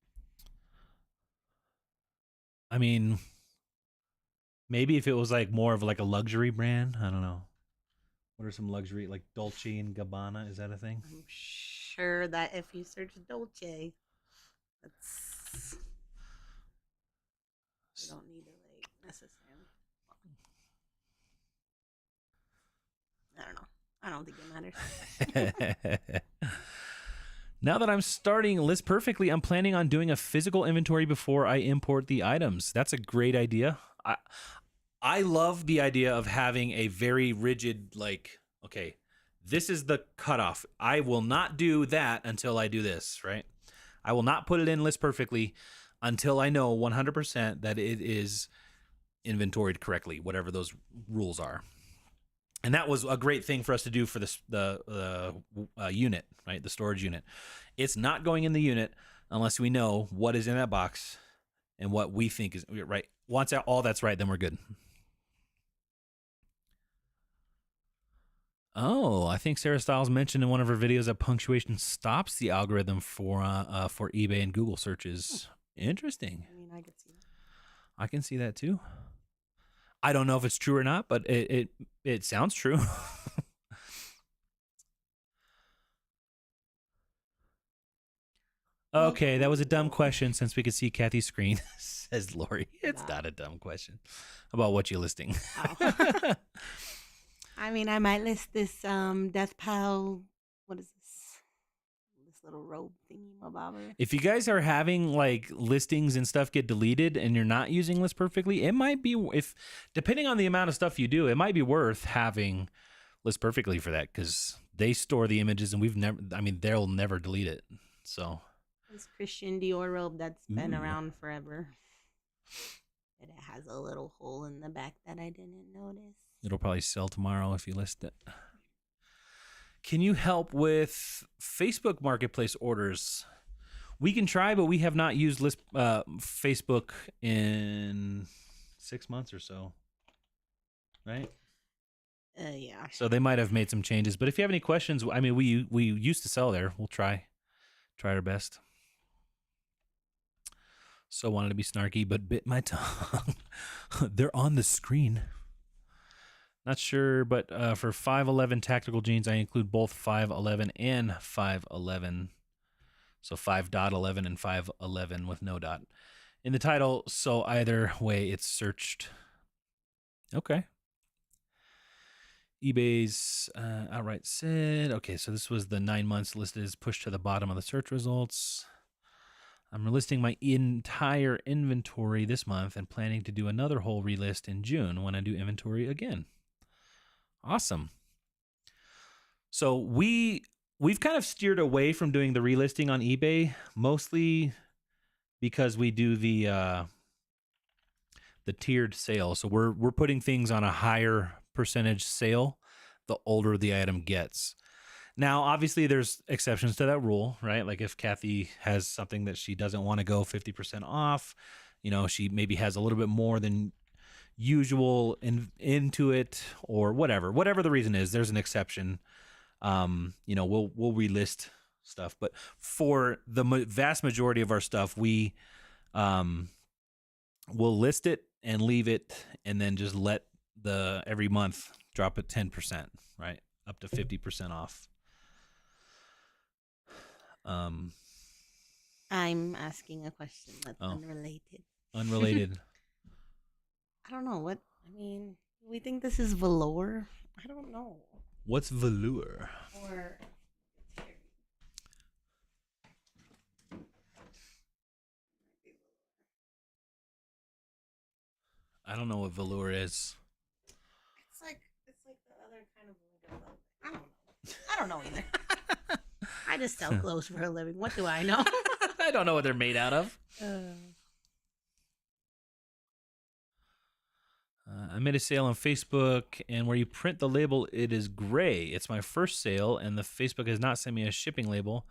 I mean, maybe if it was like more of like a luxury brand, I don't know. What are some luxury, like Dolce and Gabbana? Is that a thing? I'm sure that if you search Dolce, that's you don't need to like necessarily. I don't know. I don't think it matters. Now that I'm starting List Perfectly, I'm planning on doing a physical inventory before I import the items. That's a great idea. I love the idea of having a very rigid, like, okay, this is the cutoff. I will not do that until I do this, right? I will not put it in List Perfectly until I know 100% that it is inventoried correctly, whatever those rules are. And that was a great thing for us to do for the unit, right? The storage unit. It's not going in the unit unless we know what is in that box and what we think is right. Once all that's right, then we're good. Oh, I think Sarah Stiles mentioned in one of her videos that punctuation stops the algorithm for eBay and Google searches. Interesting. I mean, I could see that. I can see that too. I don't know if it's true or not, but it sounds true. Okay, that was a dumb question since we could see Kathy's screen, says Lori. It's not a dumb question about what you're listing. Oh. I mean, I might list this Death Pal. What is this? This little robe thingy, mabobber. If you guys are having like listings and stuff get deleted and you're not using List Perfectly, it might be, if depending on the amount of stuff you do, it might be worth having List Perfectly for that because they store the images and they'll never delete it. So this Christian Dior robe that's been around forever. It has a little hole in the back that I didn't notice. It'll probably sell tomorrow if you list it. Can you help with Facebook Marketplace orders? We can try, but we have not used Facebook in 6 months or so. Right? Yeah. So they might have made some changes. But if you have any questions, I mean, we used to sell there. We'll try our best. So wanted to be snarky, but bit my tongue. They're on the screen. Not sure, but for 511 tactical jeans, I include both 511 and 511. So 5.11 and 511 with no dot in the title. So either way, it's searched. Okay. eBay's outright said, okay, so this was the 9 months listed as pushed to the bottom of the search results. I'm relisting my entire inventory this month and planning to do another whole relist in June when I do inventory again. Awesome. So we've kind of steered away from doing the relisting on eBay, mostly because we do the tiered sale. So we're putting things on a higher percentage sale the older the item gets. Now, obviously, there's exceptions to that rule, right? Like if Kathy has something that she doesn't want to go 50% off, she maybe has a little bit more than usual into it or whatever the reason is, there's an exception. We'll relist stuff, but for the vast majority of our stuff, we'll list it and leave it and then just let every month drop it 10%, right? Up to 50% off. Um, I'm asking a question that's oh, unrelated. unrelated. I don't know what. I mean, we think this is velour. I don't know. What's velour? Or I don't know what velour is. it's like the other kind of velvet. I don't know. I don't know either. I just sell clothes for a living. What do I know? I don't know what they're made out of. I made a sale on Facebook, and where you print the label, it is gray. It's my first sale, and the Facebook has not sent me a shipping label.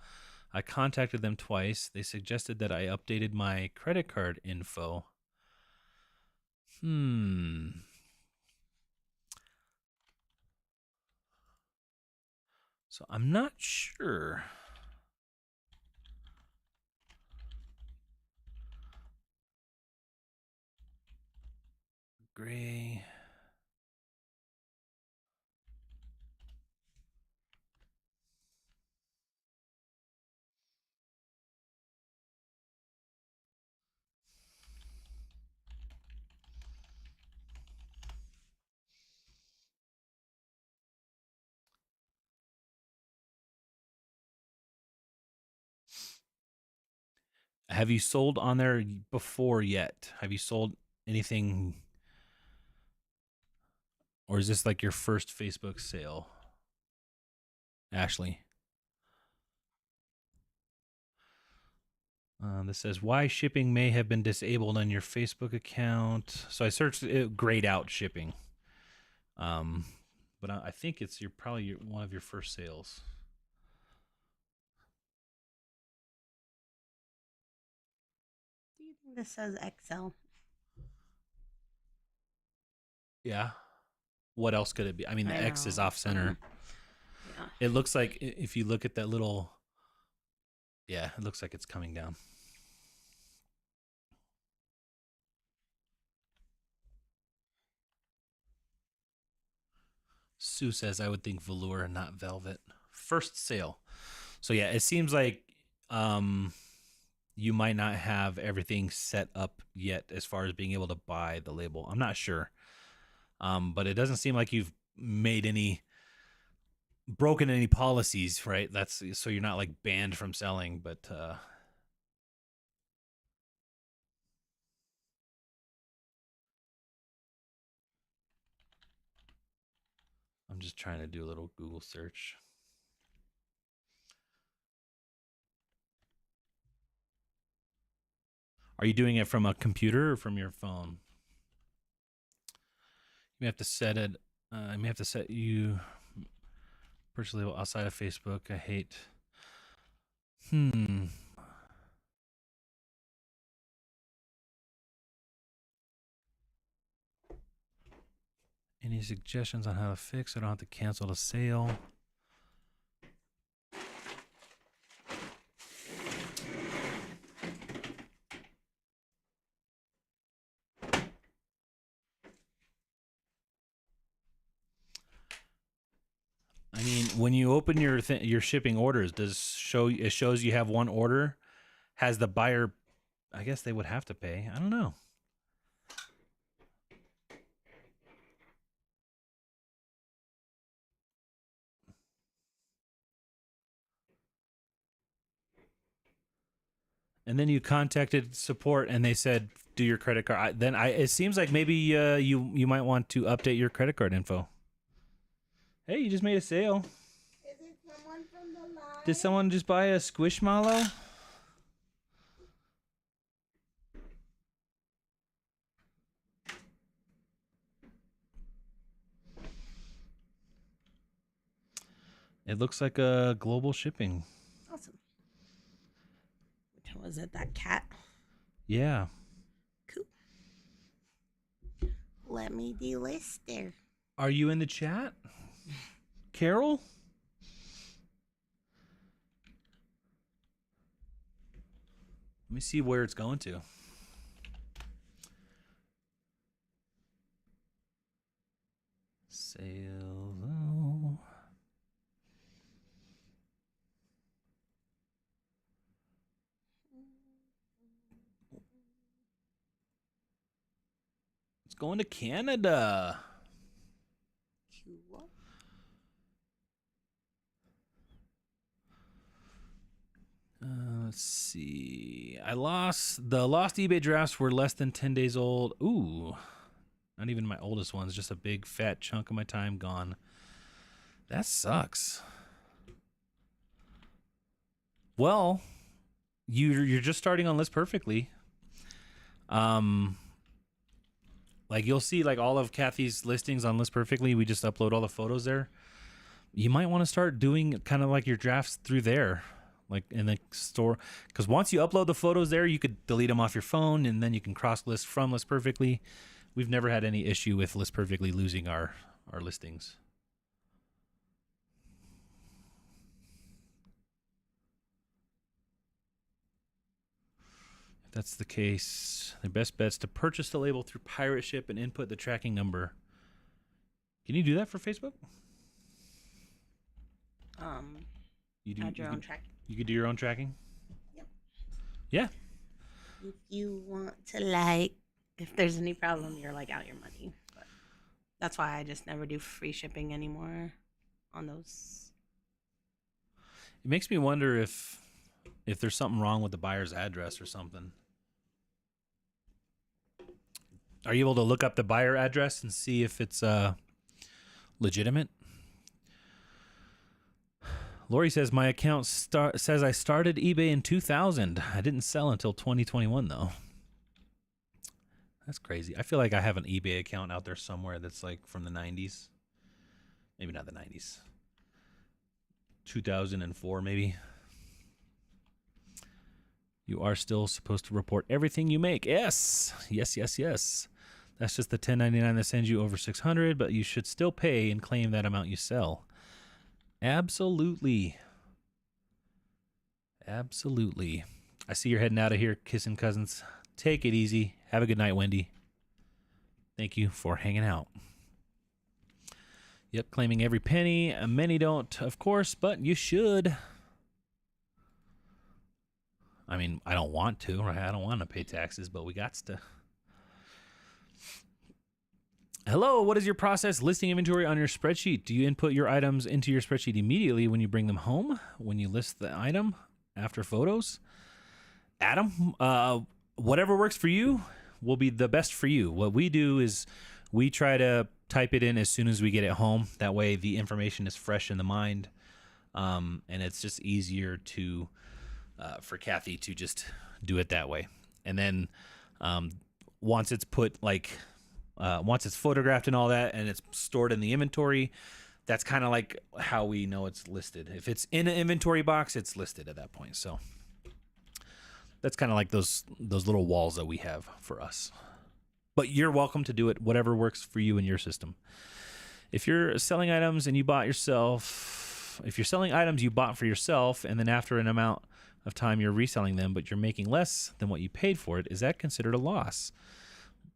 I contacted them twice. They suggested that I updated my credit card info. So I'm not sure. Gray. Have you sold on there before yet? Have you sold anything? Or is this like your first Facebook sale? Ashley. This says why shipping may have been disabled on your Facebook account. So I searched it, grayed out shipping. But I think it's probably one of your first sales. Do you think this says XL? Yeah. What else could it be? I mean, the X is off center. Yeah. It looks like if you look at that little, yeah, it looks like it's coming down. Sue says I would think velour and not velvet. First sale. So yeah, it seems like you might not have everything set up yet as far as being able to buy the label. I'm not sure. But it doesn't seem like you've broken any policies, right? That's so you're not like banned from selling, but I'm just trying to do a little Google search. Are you doing it from a computer or from your phone? You may have to set it. I may have to set you purchase label outside of Facebook. I hate. Any suggestions on how to fix? I don't have to cancel the sale. I mean, when you open your shipping orders, it shows you have one order? Has the buyer? I guess they would have to pay. I don't know. And then you contacted support, and they said, "Do your credit card." It seems like maybe you might want to update your credit card info. Hey, you just made a sale. Is it someone from the line? Did someone just buy a Squishmallow? It looks like a global shipping. Awesome. Which one was it? That cat? Yeah. Cool. Let me delist there. Are you in the chat, Carol? Let me see where it's going to. Sales. going to Canada. Cool. Let's see. The lost eBay drafts were less than 10 days old. Ooh, not even my oldest ones. Just a big fat chunk of my time gone. That sucks. Well, you're just starting on List Perfectly. Like you'll see like all of Kathy's listings on List Perfectly. We just upload all the photos there. You might want to start doing kind of like your drafts through there, like in the store. Because once you upload the photos there, you could delete them off your phone, and then you can cross list from List Perfectly. We've never had any issue with List Perfectly losing our listings. If that's the case, the best bet's to purchase the label through pirate ship and input the tracking number. Can you do that for Facebook? Add your own tracking. You could do your own tracking? Yep. Yeah. If you want to, like, if there's any problem, you're like out your money. But that's why I just never do free shipping anymore on those. It makes me wonder if there's something wrong with the buyer's address or something. Are you able to look up the buyer address and see if it's legitimate? Lori says, my account says I started eBay in 2000. I didn't sell until 2021, though. That's crazy. I feel like I have an eBay account out there somewhere that's like from the 90s. Maybe not the 90s. 2004, maybe. You are still supposed to report everything you make. Yes. Yes, yes, yes. That's just the $10.99 that sends you over $600, but you should still pay and claim that amount you sell. Absolutely. Absolutely. I see you're heading out of here, kissing cousins. Take it easy. Have a good night, Wendy. Thank you for hanging out. Yep, claiming every penny. Many don't, of course, but you should. I mean, I don't want to, right? I don't want to pay taxes, but we got to. Hello, what is your process listing inventory on your spreadsheet? Do you input your items into your spreadsheet immediately when you bring them home? When you list the item after photos? Adam, whatever works for you will be the best for you. What we do is we try to type it in as soon as we get it home. That way the information is fresh in the mind, and it's just easier to for Kathy to just do it that way. And then once it's put once it's photographed and all that and it's stored in the inventory, that's kind of like how we know it's listed. If it's in an inventory box, it's listed at that point. So that's kind of like those little walls that we have for us. But you're welcome to do it, whatever works for you and your system. If you're selling items and you bought yourself, if you're selling items you bought for yourself and then after an amount of time you're reselling them, but you're making less than what you paid for it, is that considered a loss?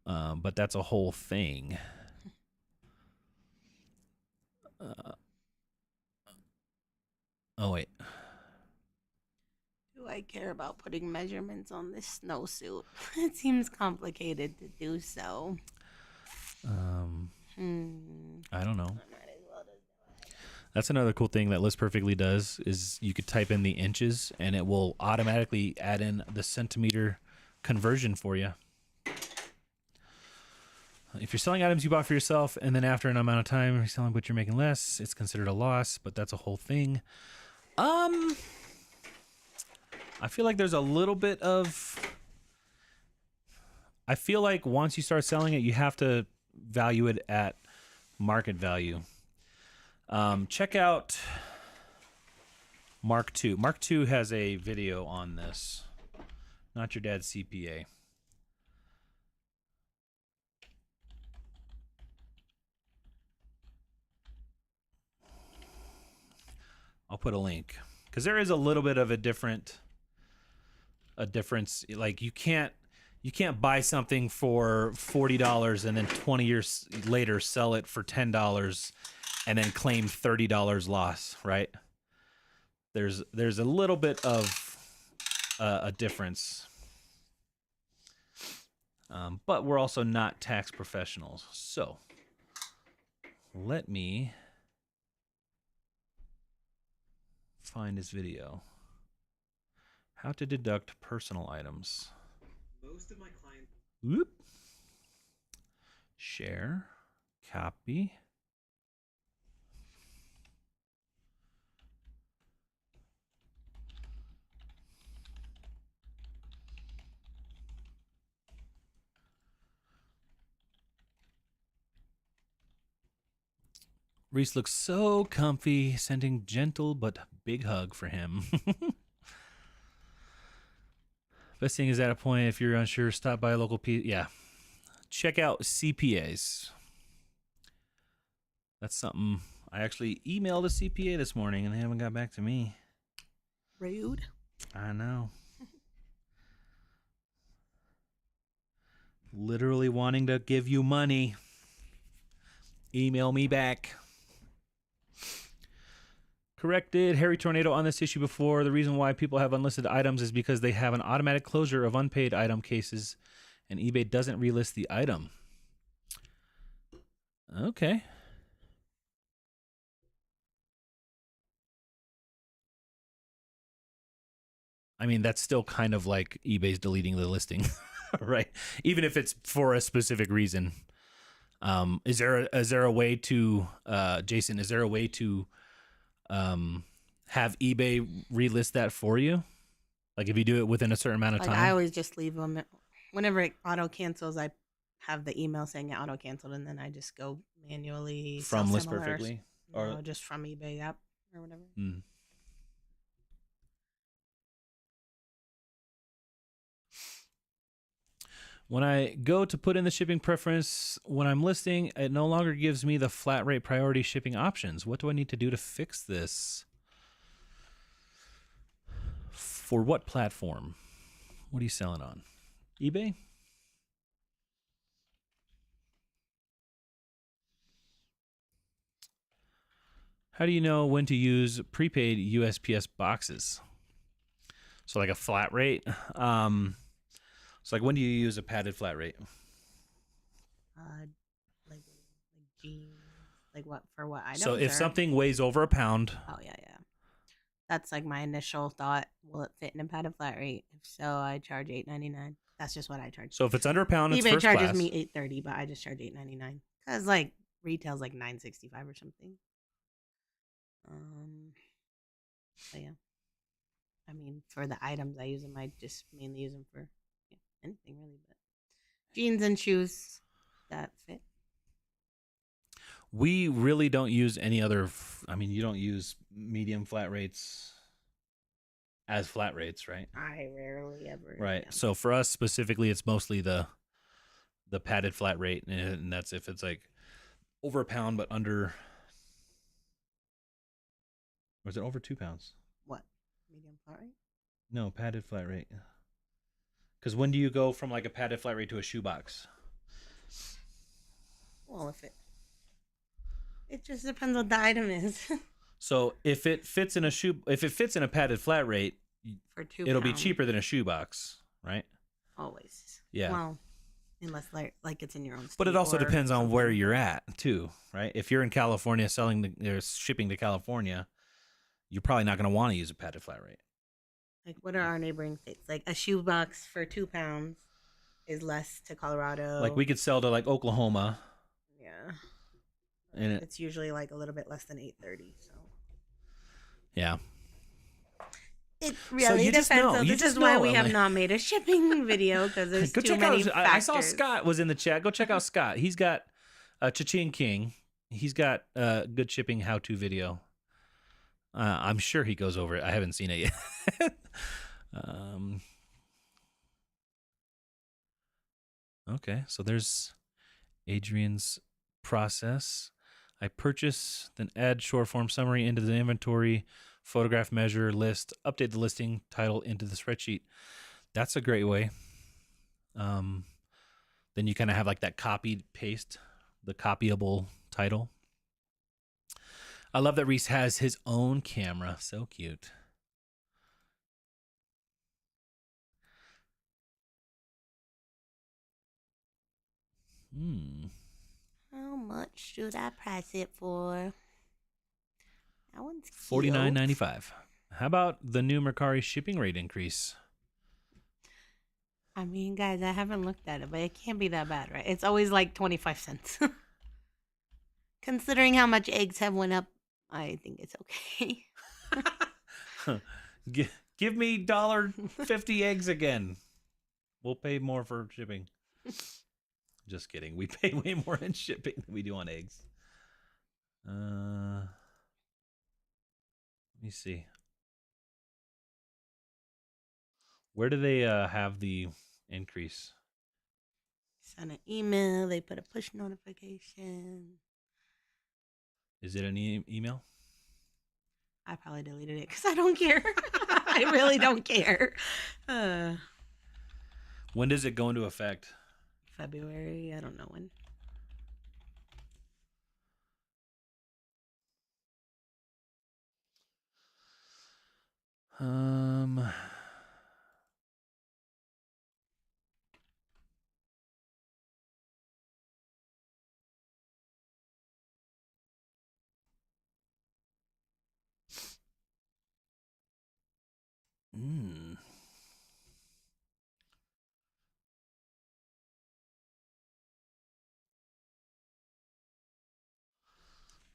But that's a whole thing. Oh, wait. Do I care about putting measurements on this snowsuit? It seems complicated to do so. I don't know. That's another cool thing that List Perfectly does is you could type in the inches and it will automatically add in the centimeter conversion for you. If you're selling items you bought for yourself and then after an amount of time you're selling but you're making less, it's considered a loss, but that's a whole thing. I feel like there's a little bit of... I feel like once you start selling it, you have to value it at market value. Check out Mark II. Mark II has a video on this. Not Your Dad's CPA. I'll put a link because there is a little bit of a difference. Like you can't buy something for $40 and then 20 years later sell it for $10 and then claim $30 loss, right? There's a little bit of a difference. But we're also not tax professionals. So let me find his video. How to deduct personal items. Most of my clients. Whoop. Share. Copy. Reese looks so comfy, sending gentle but big hug for him. Best thing is at a point, if you're unsure, stop by a local yeah. Check out CPAs. That's something I actually emailed a CPA this morning and they haven't got back to me. Rude. I know. Literally wanting to give you money. Email me back. Corrected. Harry Tornado on this issue before. The reason why people have unlisted items is because they have an automatic closure of unpaid item cases and eBay doesn't relist the item. Okay. I mean, that's still kind of like eBay's deleting the listing, right? Even if it's for a specific reason. Is there a way to, Jason, is there a way to have eBay relist that for you? Like if you do it within a certain amount of time? I always just leave them. Whenever it auto cancels, I have the email saying it auto canceled, and then I just go manually From List Perfectly? Or just from eBay app or whatever. Mm. When I go to put in the shipping preference, when I'm listing, it no longer gives me the flat rate priority shipping options. What do I need to do to fix this? For what platform? What are you selling on? eBay? How do you know when to use prepaid USPS boxes? So like a flat rate? So like when do you use a padded flat rate? Like jeans, like what for what items? So if something weighs over a pound. Oh yeah. That's like my initial thought. Will it fit in a padded flat rate? If so, I charge $8.99. That's just what I charge. So if it's under a pound, it's eBay first charges class. me $8.30, but I just charge $8.99 because like retail's like $9.65 or something. But yeah. I mean, for the items I use them, I just mainly use them for anything really, but jeans and shoes that fit. We really don't use any other. I mean, you don't use medium flat rates as flat rates, right? I rarely ever. Right. Yeah. So for us specifically, it's mostly the padded flat rate, and that's if it's like over a pound but under. Or is it over 2 pounds? What? Medium flat rate? No, padded flat rate. Because when do you go from like a padded flat rate to a shoebox? Well, it just depends what the item is. So if it fits in a padded flat rate, for 2 it'll be pounds. cheaper than a shoebox, right? Always. Yeah. Well, unless like it's in your own state. But it also or depends on something. where you're at too, right? If you're in California shipping to California, you're probably not going to want to use a padded flat rate. Like, what are our neighboring states? Like, a shoebox for 2 pounds is less to Colorado. Like, we could sell to like Oklahoma. Yeah. And it's usually like a little bit less than $8.30. So yeah. it really you depends. just know. So You this just is why know, we have Emily. not made a shipping video because there's Go too check many out. factors. I saw Scott was in the chat. Go check out Scott. He's got Cha-Ching King. He's got a good shipping how-to video. I'm sure he goes over it. I haven't seen it yet. Okay, so there's Adrian's process. I purchase, then add short form summary into the inventory, photograph, measure, list, update the listing title into the spreadsheet. That's a great way. Then you kind of have like that copy paste, the copyable title. I love that Reese has his own camera. So cute. How much should I price it for? That one's cute. $49.95. How about the new Mercari shipping rate increase? I mean, guys, I haven't looked at it, but it can't be that bad, right? It's always like 25 cents. Considering how much eggs have went up, I think it's okay. Give me $1.50 eggs again. We'll pay more for shipping. Just kidding. We pay way more in shipping than we do on eggs. Let me see. Where do they have the increase? Send an email. They put a push notification. Is it an email? I probably deleted it because I don't care. I really don't care. When does it go into effect? February. I don't know when.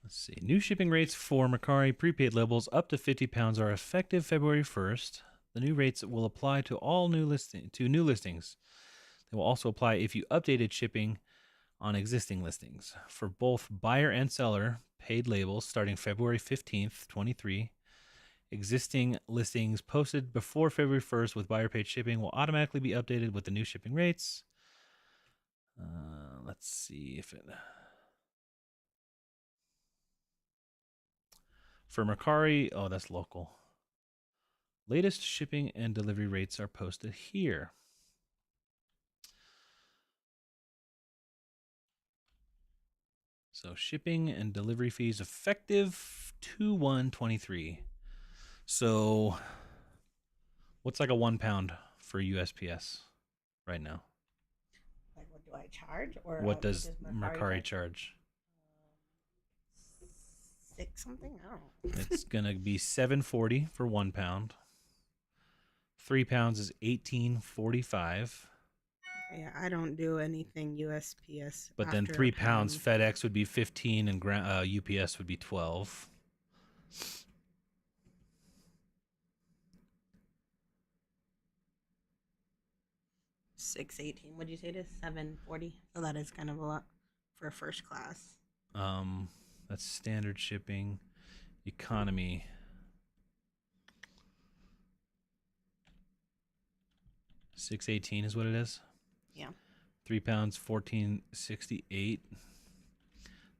Let's see. New shipping rates for Mercari prepaid labels up to 50 pounds are effective February 1st. The new rates will apply to all new listings. They will also apply if you updated shipping on existing listings. For both buyer and seller paid labels starting February 15th, 23, existing listings posted before February 1st with buyer paid shipping will automatically be updated with the new shipping rates. Let's see if it... For Mercari, oh, that's local. Latest shipping and delivery rates are posted here. So shipping and delivery fees effective 2/1/23. So what's like a 1 pound for USPS right now? Like, what do I charge? Or What does Mercari charge? 6 something? I don't know. It's gonna be $7.40 for 1 pound. 3 pounds is $18.45. Yeah, I don't do anything USPS. But then 3 pounds FedEx would be 15 and UPS would be 12. $6.18. What'd you say it is? $7.40. So that is kind of a lot for first class. That's standard shipping, economy. $6.18 is what it is. Yeah. 3 pounds, $14.68.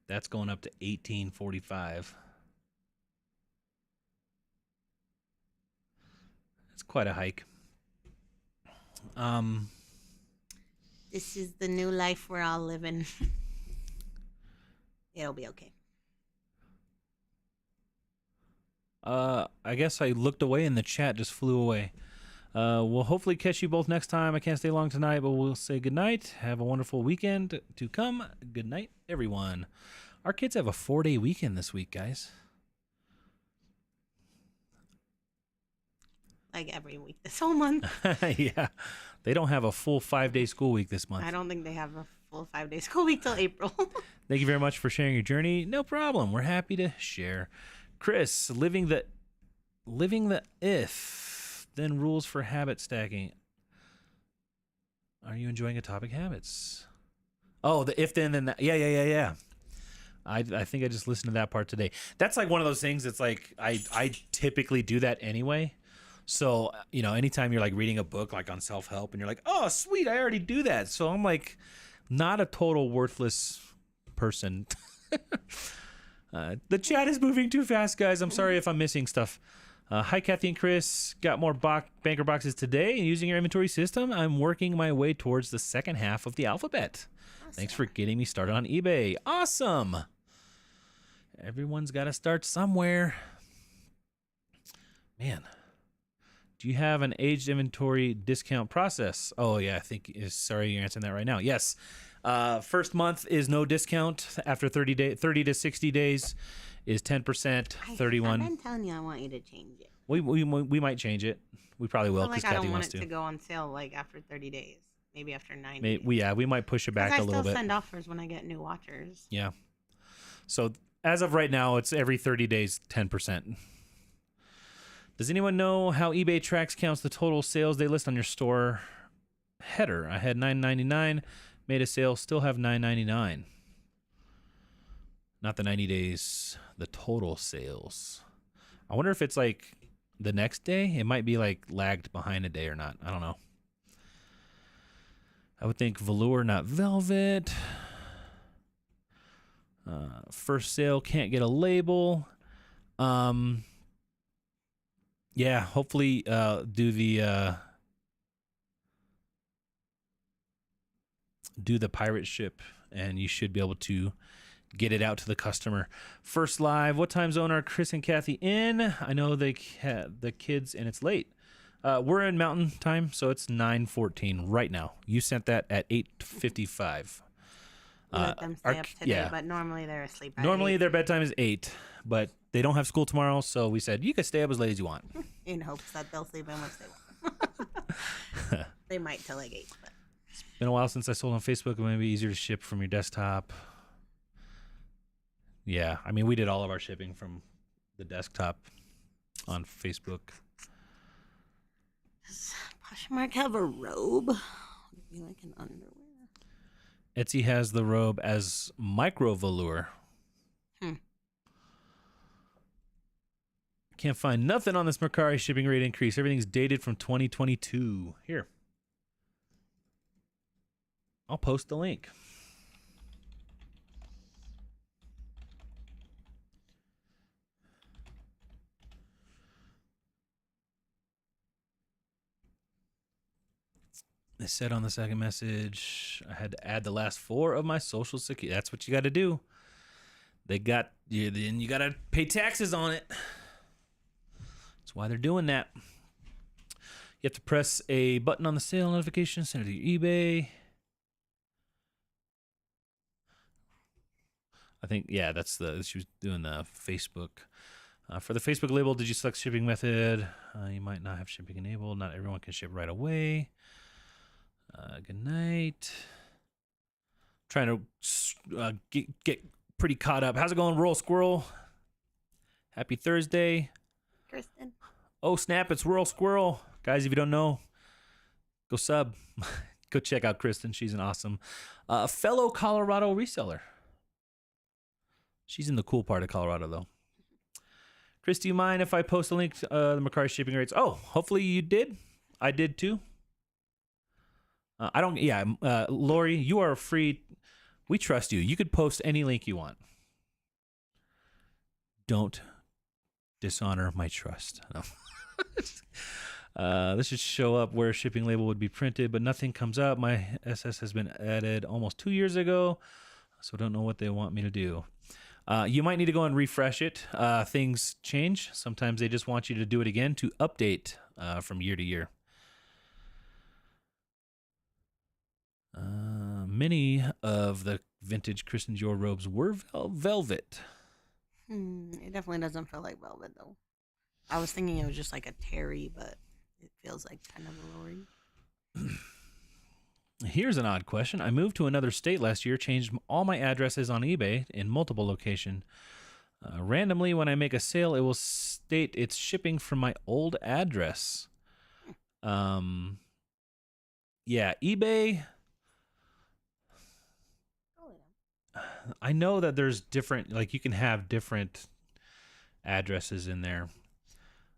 That's going up to $18.45. It's quite a hike. This is the new life we're all living. It'll be okay. I guess I looked away and the chat just flew away. We'll hopefully catch you both next time. I can't stay long tonight, but we'll say goodnight. Have a wonderful weekend to come. Good night, everyone. Our kids have a 4-day weekend this week, guys. Like every week this whole month. Yeah. They don't have a full 5-day school week this month. I don't think they have a full 5-day school week till April. Thank you very much for sharing your journey. No problem. We're happy to share. Chris, living the if, then rules for habit stacking. Are you enjoying Atomic Habits? Oh, the if then that. Yeah. I think I just listened to that part today. That's like one of those things. It's like I typically do that anyway. So, you know, anytime you're like reading a book like on self-help and you're like, oh, sweet, I already do that. So I'm like not a total worthless person. The chat is moving too fast, guys. I'm sorry if I'm missing stuff. Hi, Kathy and Chris. Got more banker boxes today. And using your inventory system, I'm working my way towards the second half of the alphabet. Awesome. Thanks for getting me started on eBay. Awesome. Everyone's got to start somewhere. Man. Do you have an aged inventory discount process? Oh, yeah, sorry, you're answering that right now. Yes. First month is no discount. After 30 to 60 days is 10%. 31. I've been telling you I want you to change it. We might change it. We probably will I feel because like I Kathy don't want wants it to. to go on sale like after 30 days. Maybe after 90 days. We might push it back a little I bit. still send offers when I get new watchers. Yeah. So as of right now, it's every 30 days, 10%. Does anyone know how eBay tracks counts the total sales they list on your store header? I had $9.99, made a sale, still have $9.99. Not the 90 days, the total sales. I wonder if it's like the next day. It might be like lagged behind a day or not. I don't know. I would think velour, not velvet. First sale, can't get a label. Yeah, hopefully do the pirate ship, and you should be able to get it out to the customer. First live, what time zone are Chris and Kathy in? I know they had the kids, and it's late. We're in Mountain Time, so it's 9:14 right now. You sent that at 8:55. Let them stay up today, but normally they're asleep. Normally their bedtime is 8, but they don't have school tomorrow, so we said you can stay up as late as you want. In hopes that they'll sleep in once they want. They might till like 8. But. It's been a while since I sold on Facebook. It might be easier to ship from your desktop. Yeah, I mean, we did all of our shipping from the desktop on Facebook. Does Poshmark have a robe? Would it be like an underwear? Etsy has the robe as micro velour. Can't find nothing on this Mercari shipping rate increase. Everything's dated from 2022. Here. I'll post the link. They said on the second message, I had to add the last 4 of my social security. That's what you got to do. Then you got to pay taxes on it. That's why they're doing that. You have to press a button on the sale notification, send it to your eBay. I think, yeah, she was doing the Facebook. For the Facebook label, did you select shipping method? You might not have shipping enabled. Not everyone can ship right away. Good night. Trying to get pretty caught up. How's it going, Rural Squirrel? Happy Thursday. Kristen. Oh, snap. It's Rural Squirrel. Guys, if you don't know, go sub. Go check out Kristen. She's an awesome fellow Colorado reseller. She's in the cool part of Colorado, though. Chris, do you mind if I post a link to the Mercari shipping rates? Oh, hopefully you did. I did, too. Lori, you are free. We trust you. You could post any link you want. Don't dishonor my trust. No. This should show up where shipping label would be printed, but nothing comes up. My SS has been added almost 2 years ago, so I don't know what they want me to do. You might need to go and refresh it. Things change. Sometimes they just want you to do it again to update from year to year. Many of the vintage Kristen Dior robes were velvet. It definitely doesn't feel like velvet, though. I was thinking it was just like a terry, but it feels like kind of a lowering. Here's an odd question. I moved to another state last year, changed all my addresses on eBay in multiple locations. Randomly, when I make a sale, it will state it's shipping from my old address. Yeah, eBay. I know that there's different, like you can have different addresses in there.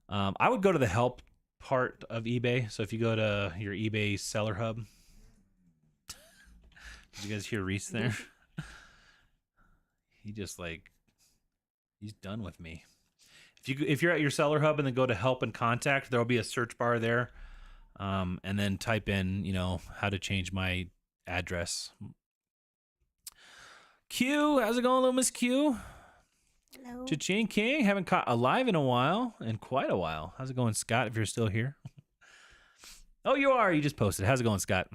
I would go to the help part of eBay. So if you go to your eBay seller hub, did you guys hear Reese there? He's done with me. If you're at your seller hub and then go to help and contact, there'll be a search bar there. And then type in, how to change my address. Q, how's it going, little Miss Q? Hello. Cha-ching King, haven't caught alive in quite a while. How's it going, Scott, if you're still here? Oh, you are. You just posted. How's it going, Scott?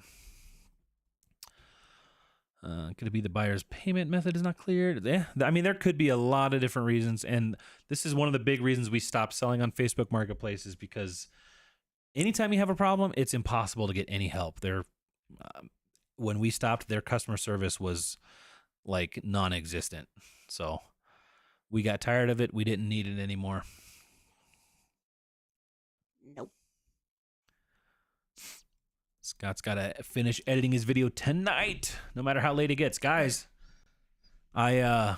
Could it be the buyer's payment method is not clear? Yeah, I mean, there could be a lot of different reasons, and this is one of the big reasons we stopped selling on Facebook Marketplace is because anytime you have a problem, it's impossible to get any help. When we stopped, their customer service was like non-existent. So we got tired of it. We didn't need it anymore. Nope. Scott's got to finish editing his video tonight, no matter how late it gets. Guys, I'm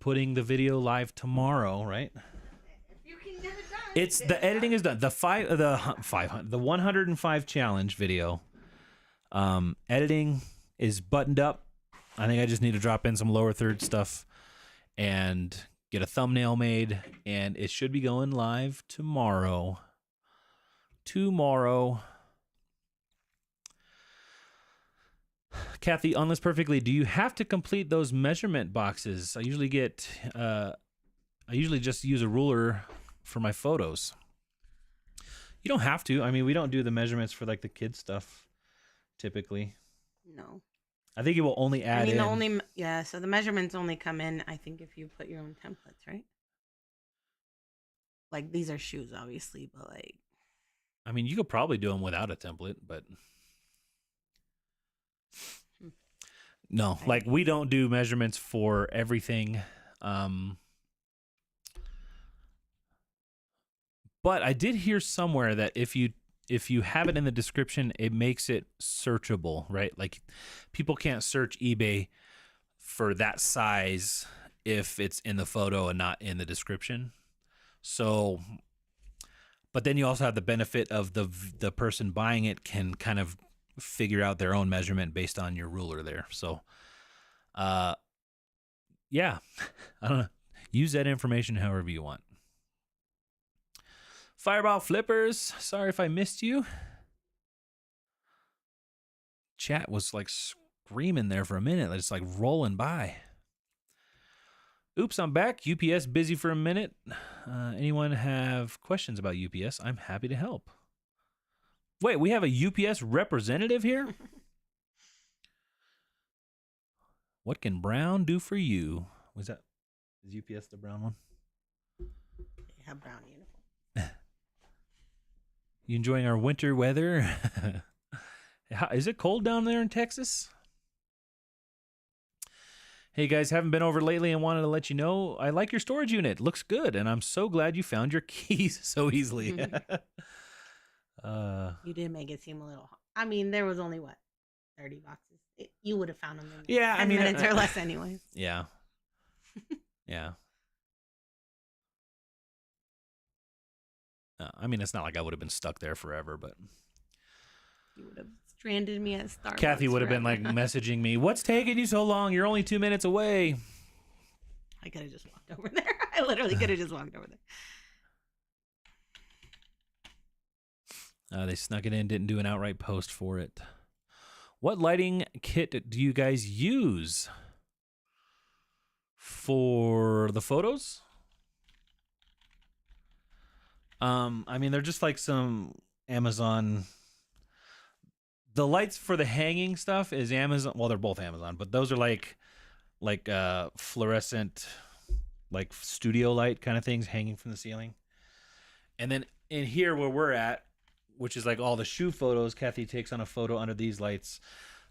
putting the video live tomorrow, right? If you can get it done. It's the editing is done. The 105 challenge video. Editing is buttoned up. I think I just need to drop in some lower third stuff and get a thumbnail made, and it should be going live tomorrow. Kathy, on this perfectly, do you have to complete those measurement boxes? I usually just use a ruler for my photos. You don't have to. I mean, we don't do the measurements for like the kids stuff typically. No. I think it will only add in. So the measurements only come in, I think, if you put your own templates, right? Like, these are shoes, obviously, but like... I mean, you could probably do them without a template, but... No, like, we don't do measurements for everything. But I did hear somewhere that if you have it in the description, it makes it searchable, right? Like, people can't search eBay for that size if it's in the photo and not in the description. So, but then you also have the benefit of the person buying it can kind of figure out their own measurement based on your ruler there. So, yeah, I don't know. Use that information however you want. Fireball Flippers, sorry if I missed you. Chat was like screaming there for a minute, just like rolling by. Oops, I'm back. UPS busy for a minute. Anyone have questions about UPS? I'm happy to help. Wait, we have a UPS representative here? What can Brown do for you? Is UPS the brown one? They have brown uniform. You enjoying our winter weather? Is it cold down there in Texas? Hey guys, haven't been over lately and wanted to let you know I like your storage unit. Looks good, and I'm so glad you found your keys so easily. You did make it seem a little... I mean, there was only, 30 boxes? You would have found them in 10 minutes or less anyways. Yeah. Yeah. I mean, it's not like I would have been stuck there forever, but... You would have stranded me at Starbucks. Kathy would have been like messaging me, "What's taking you so long? You're only 2 minutes away." I could have just walked over there. I literally could have just walked over there. They snuck it in, didn't do an outright post for it. What lighting kit do you guys use for the photos? I mean, they're just like some Amazon. The lights for the hanging stuff is Amazon. Well, they're both Amazon, but those are like fluorescent, like studio light kind of things hanging from the ceiling. And then in here where we're at, which is like all the shoe photos, Kathy takes on a photo under these lights.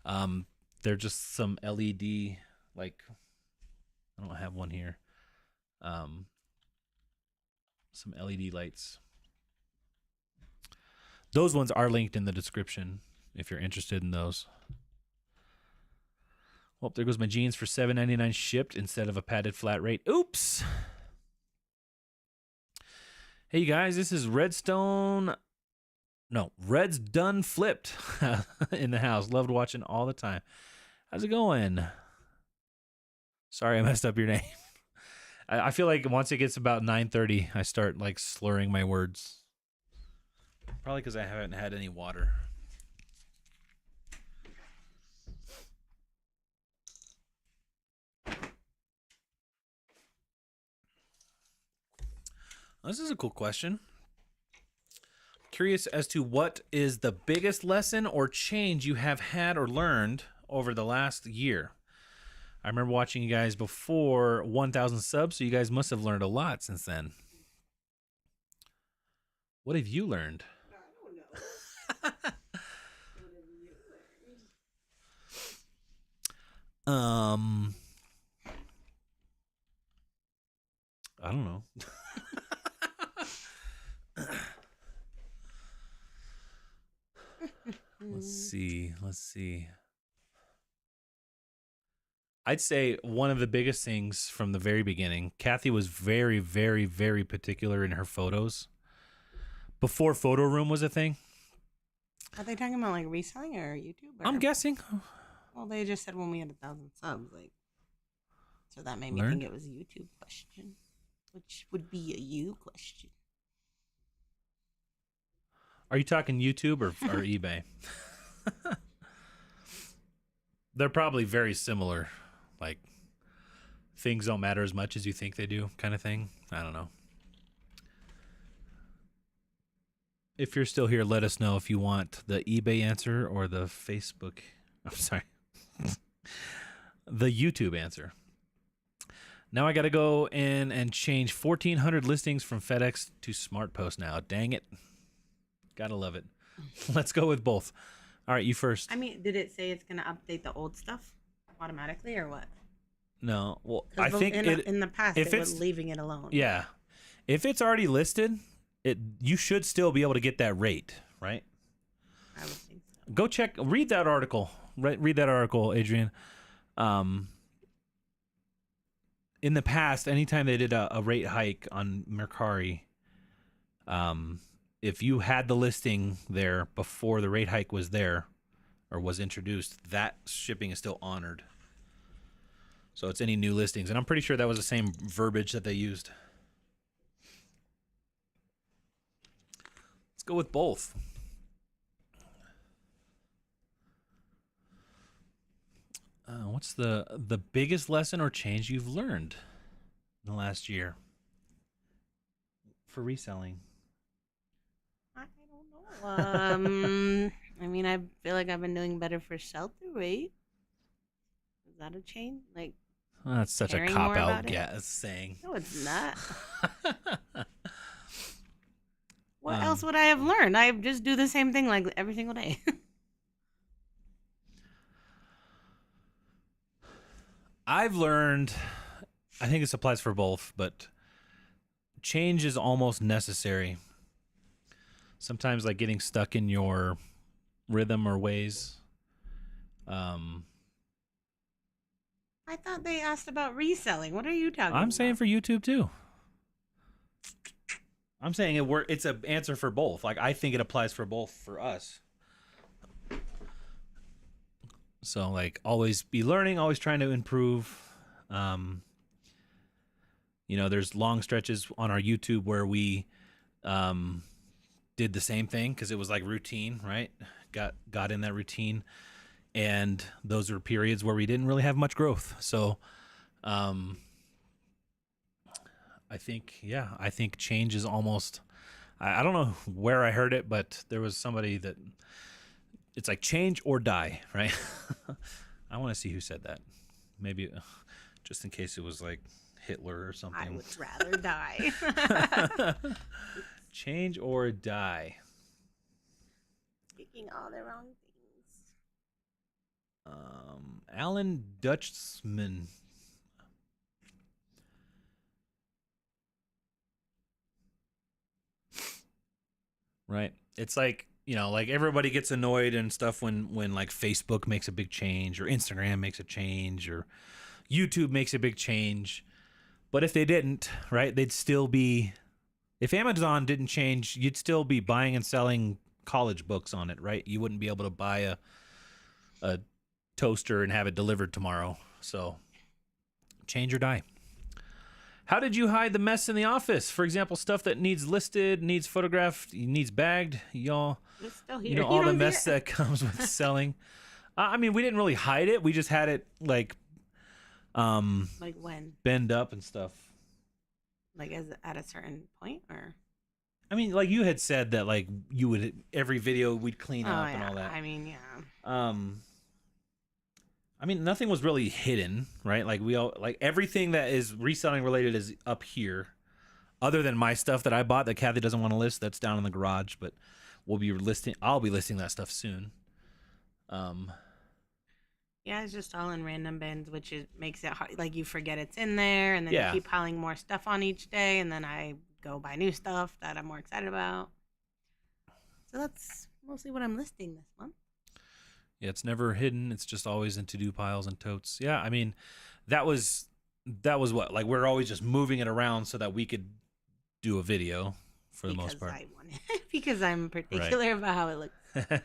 They're just some LED, like, I don't have one here. Some LED lights. Those ones are linked in the description if you're interested in those. Well, there goes my jeans for $7.99 shipped instead of a padded flat rate. Oops. Hey, you guys, this is Red's Done Flipped in the house. Loved watching all the time. How's it going? Sorry, I messed up your name. I feel like once it gets about 9:30, I start like slurring my words. Probably because I haven't had any water. This is a cool question. Curious as to what is the biggest lesson or change you have had or learned over the last year? I remember watching you guys before 1,000 subs, so you guys must have learned a lot since then. What have you learned? I don't know. I don't know. Let's see. I'd say one of the biggest things from the very beginning, Kathy was very, very, very particular in her photos. Before photo room was a thing. Are they talking about like reselling or YouTube? Or? I'm guessing. Well, they just said when we had 1,000 subs, like, so that made me Learned? think it was a YouTube question, which would be a you question. Are you talking YouTube or eBay? They're probably very similar. Like, things don't matter as much as you think they do kind of thing. I don't know. If you're still here, let us know if you want the eBay answer or the Facebook. I'm sorry. The YouTube answer. Now I got to go in and change 1,400 listings from FedEx to SmartPost now. Dang it. Gotta love it. Let's go with both. All right, you first. I mean, did it say it's going to update the old stuff automatically or what? No. Well, 'Cause I think in the past, if they were it's- leaving it alone. Yeah. If it's already listed, you should still be able to get that rate, right? I would think so. Go read that article. Read that article, Adrian. In the past, anytime they did a rate hike on Mercari, if you had the listing there before the rate hike was there or was introduced, that shipping is still honored. So it's any new listings. And I'm pretty sure that was the same verbiage that they used. Let's go with both. What's the biggest lesson or change you've learned in the last year for reselling? I don't know. I mean, I feel like I've been doing better for sell-through rate. Is that a change? Like, That's such a caring cop more out about it? saying. no, it's not. What else would I have learned? I just do the same thing like every single day. I've learned, I think this applies for both, but change is almost necessary. Sometimes like getting stuck in your rhythm or ways. I thought they asked about reselling. What are you talking about? I'm saying for YouTube too. I'm saying it's an answer for both. Like I think it applies for both for us. So like always be learning, always trying to improve. There's long stretches on our YouTube where we did the same thing because it was like routine, right? Got in that routine, and those are periods where we didn't really have much growth. So I think change is almost, I don't know where I heard it, but there was somebody that it's like change or die, right? I want to see who said that. Maybe just in case it was like Hitler or something. I would rather die. Change or die. Speaking all the wrong things. Alan Dutchman. Right. It's like, like everybody gets annoyed and stuff when like Facebook makes a big change or Instagram makes a change or YouTube makes a big change. But if they didn't, right, they'd still be, if Amazon didn't change, you'd still be buying and selling college books on it, right? You wouldn't be able to buy a toaster and have it delivered tomorrow. So change or die. How did you hide the mess in the office? For example, stuff that needs listed, needs photographed, needs bagged. Y'all, It's still here. all the don't see mess it? that comes with selling. I mean, we didn't really hide it. We just had it like Like when? bend up and stuff. Like at a certain point, or? I mean, like you had said that like you would every video we'd clean up and all that. I mean, yeah. I mean, nothing was really hidden, right? Like everything that is reselling related is up here, other than my stuff that I bought that Kathy doesn't want to list. That's down in the garage, but I'll be listing that stuff soon. Yeah, it's just all in random bins, which makes it hard. Like you forget it's in there, and then Yeah. you keep piling more stuff on each day, and then I go buy new stuff that I'm more excited about. So that's mostly what I'm listing this month. Yeah, it's never hidden. It's just always in to-do piles and totes. Yeah, I mean, that was what? Like we're always just moving it around so that we could do a video for the most part. I want it. Because I'm particular about how it looks. 1, 2, 3,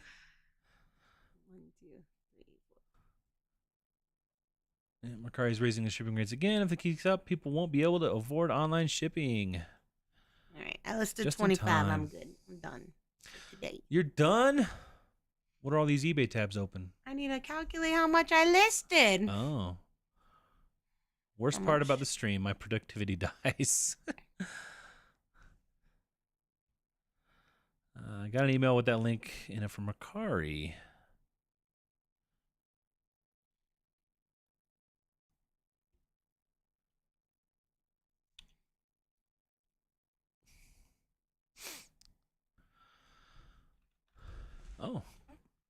4. Yeah, Mercari's raising the shipping rates again. If it keeps up, people won't be able to afford online shipping. All right, I listed Just in 25. time. I'm good. I'm done for today. You're done? What are all these eBay tabs open? I need to calculate how much I listed. Oh. Worst How part much? about the stream, my productivity dies. I got an email with that link in it from Mercari. Oh,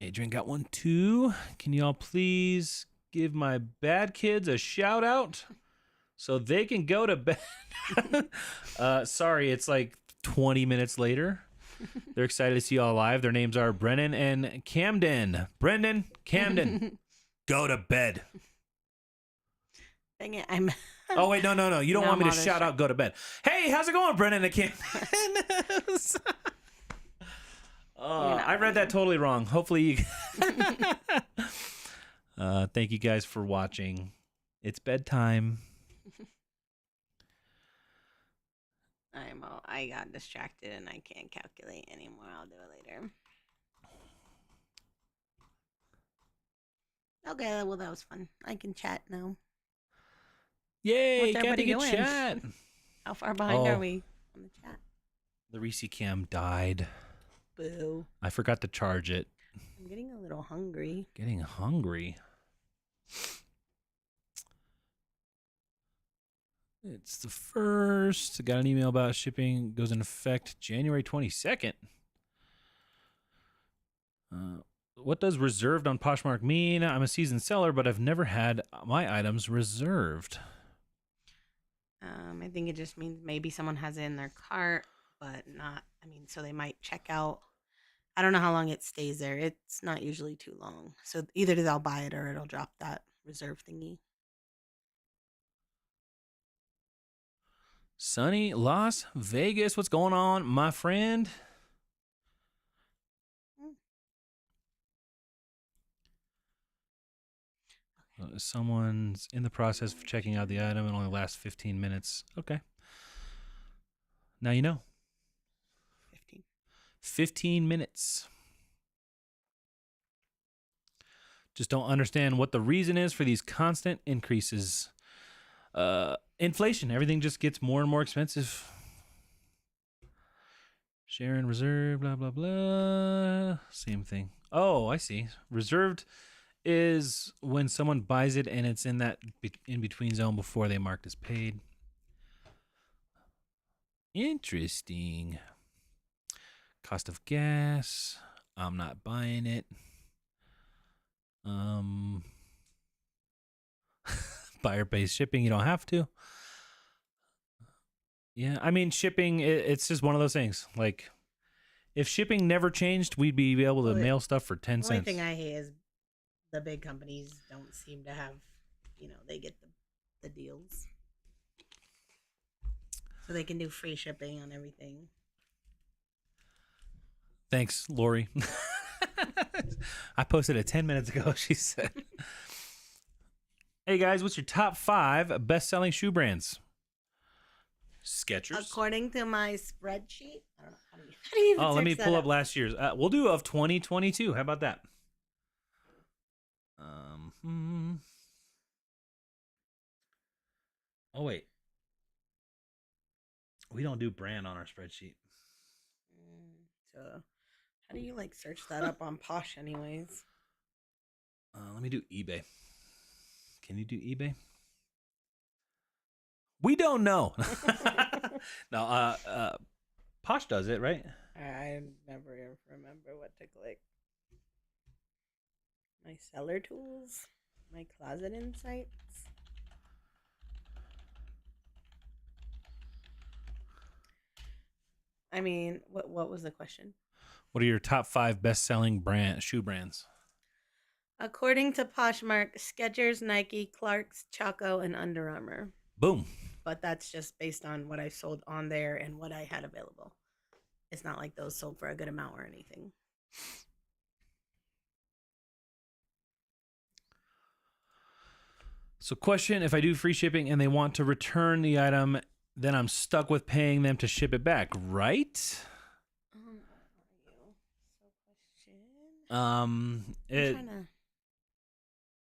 Adrian got one too. Can y'all please give my bad kids a shout out so they can go to bed? Sorry, it's like 20 minutes later. They're excited to see y'all live. Their names are Brennan and Camden. Brendan, Camden, go to bed. Dang it, I'm. Oh, wait, no. You don't No, want me to I'm all shout out, go to bed. Hey, how's it going, Brennan and Camden? I read that totally wrong. Hopefully you... Thank you guys for watching. It's bedtime. I got distracted and I can't calculate anymore. I'll do it later. Okay, well that was fun. I can chat now. Yay, What's got to everybody get doing? chat. How far behind are we on the chat? The Reese cam died. Boo. I forgot to charge it. I'm getting a little hungry. Getting hungry. It's the 1st. I got an email about shipping. Goes into effect January 22nd. What does reserved on Poshmark mean? I'm a seasoned seller, but I've never had my items reserved. I think it just means maybe someone has it in their cart, but not. I mean, so they might check out. I don't know how long it stays there. It's not usually too long. So either they'll buy it or it'll drop that reserve thingy. Sunny Las Vegas. What's going on, my friend? Someone's in the process of checking out the item and only lasts 15 minutes. Okay. Now you know. 15 minutes. Just don't understand what the reason is for these constant increases. Inflation. Everything just gets more and more expensive. Sharon reserve, blah, blah, blah. Same thing. Oh, I see. Reserved is when someone buys it and it's in that in-between zone before they marked as paid. Interesting. Cost of gas. I'm not buying it. Buyer pays shipping. You don't have to. Yeah, I mean, shipping, it's just one of those things. Like, if shipping never changed, we'd be able to mail stuff for 10 The only cents. thing I hate is the big companies don't seem to have, they get the deals. So they can do free shipping on everything. Thanks, Lori. I posted it 10 minutes ago, she said. Hey, guys, what's your top 5 best-selling shoe brands? Skechers. According to my spreadsheet, I don't know how do you even Let me search that pull up last year's. We'll do of 2022. How about that? Oh, wait. We don't do brand on our spreadsheet. So how do you search that up on Posh anyways? Let me do eBay. Can you do eBay? We don't know. No, Posh does it, right? I never remember what to click. My seller tools, my closet insights. I mean, what was the question? What are your top 5 best-selling shoe brands? According to Poshmark, Skechers, Nike, Clark's, Chaco, and Under Armour. Boom. But that's just based on what I sold on there and what I had available. It's not like those sold for a good amount or anything. So question, if I do free shipping and they want to return the item, then I'm stuck with paying them to ship it back, right?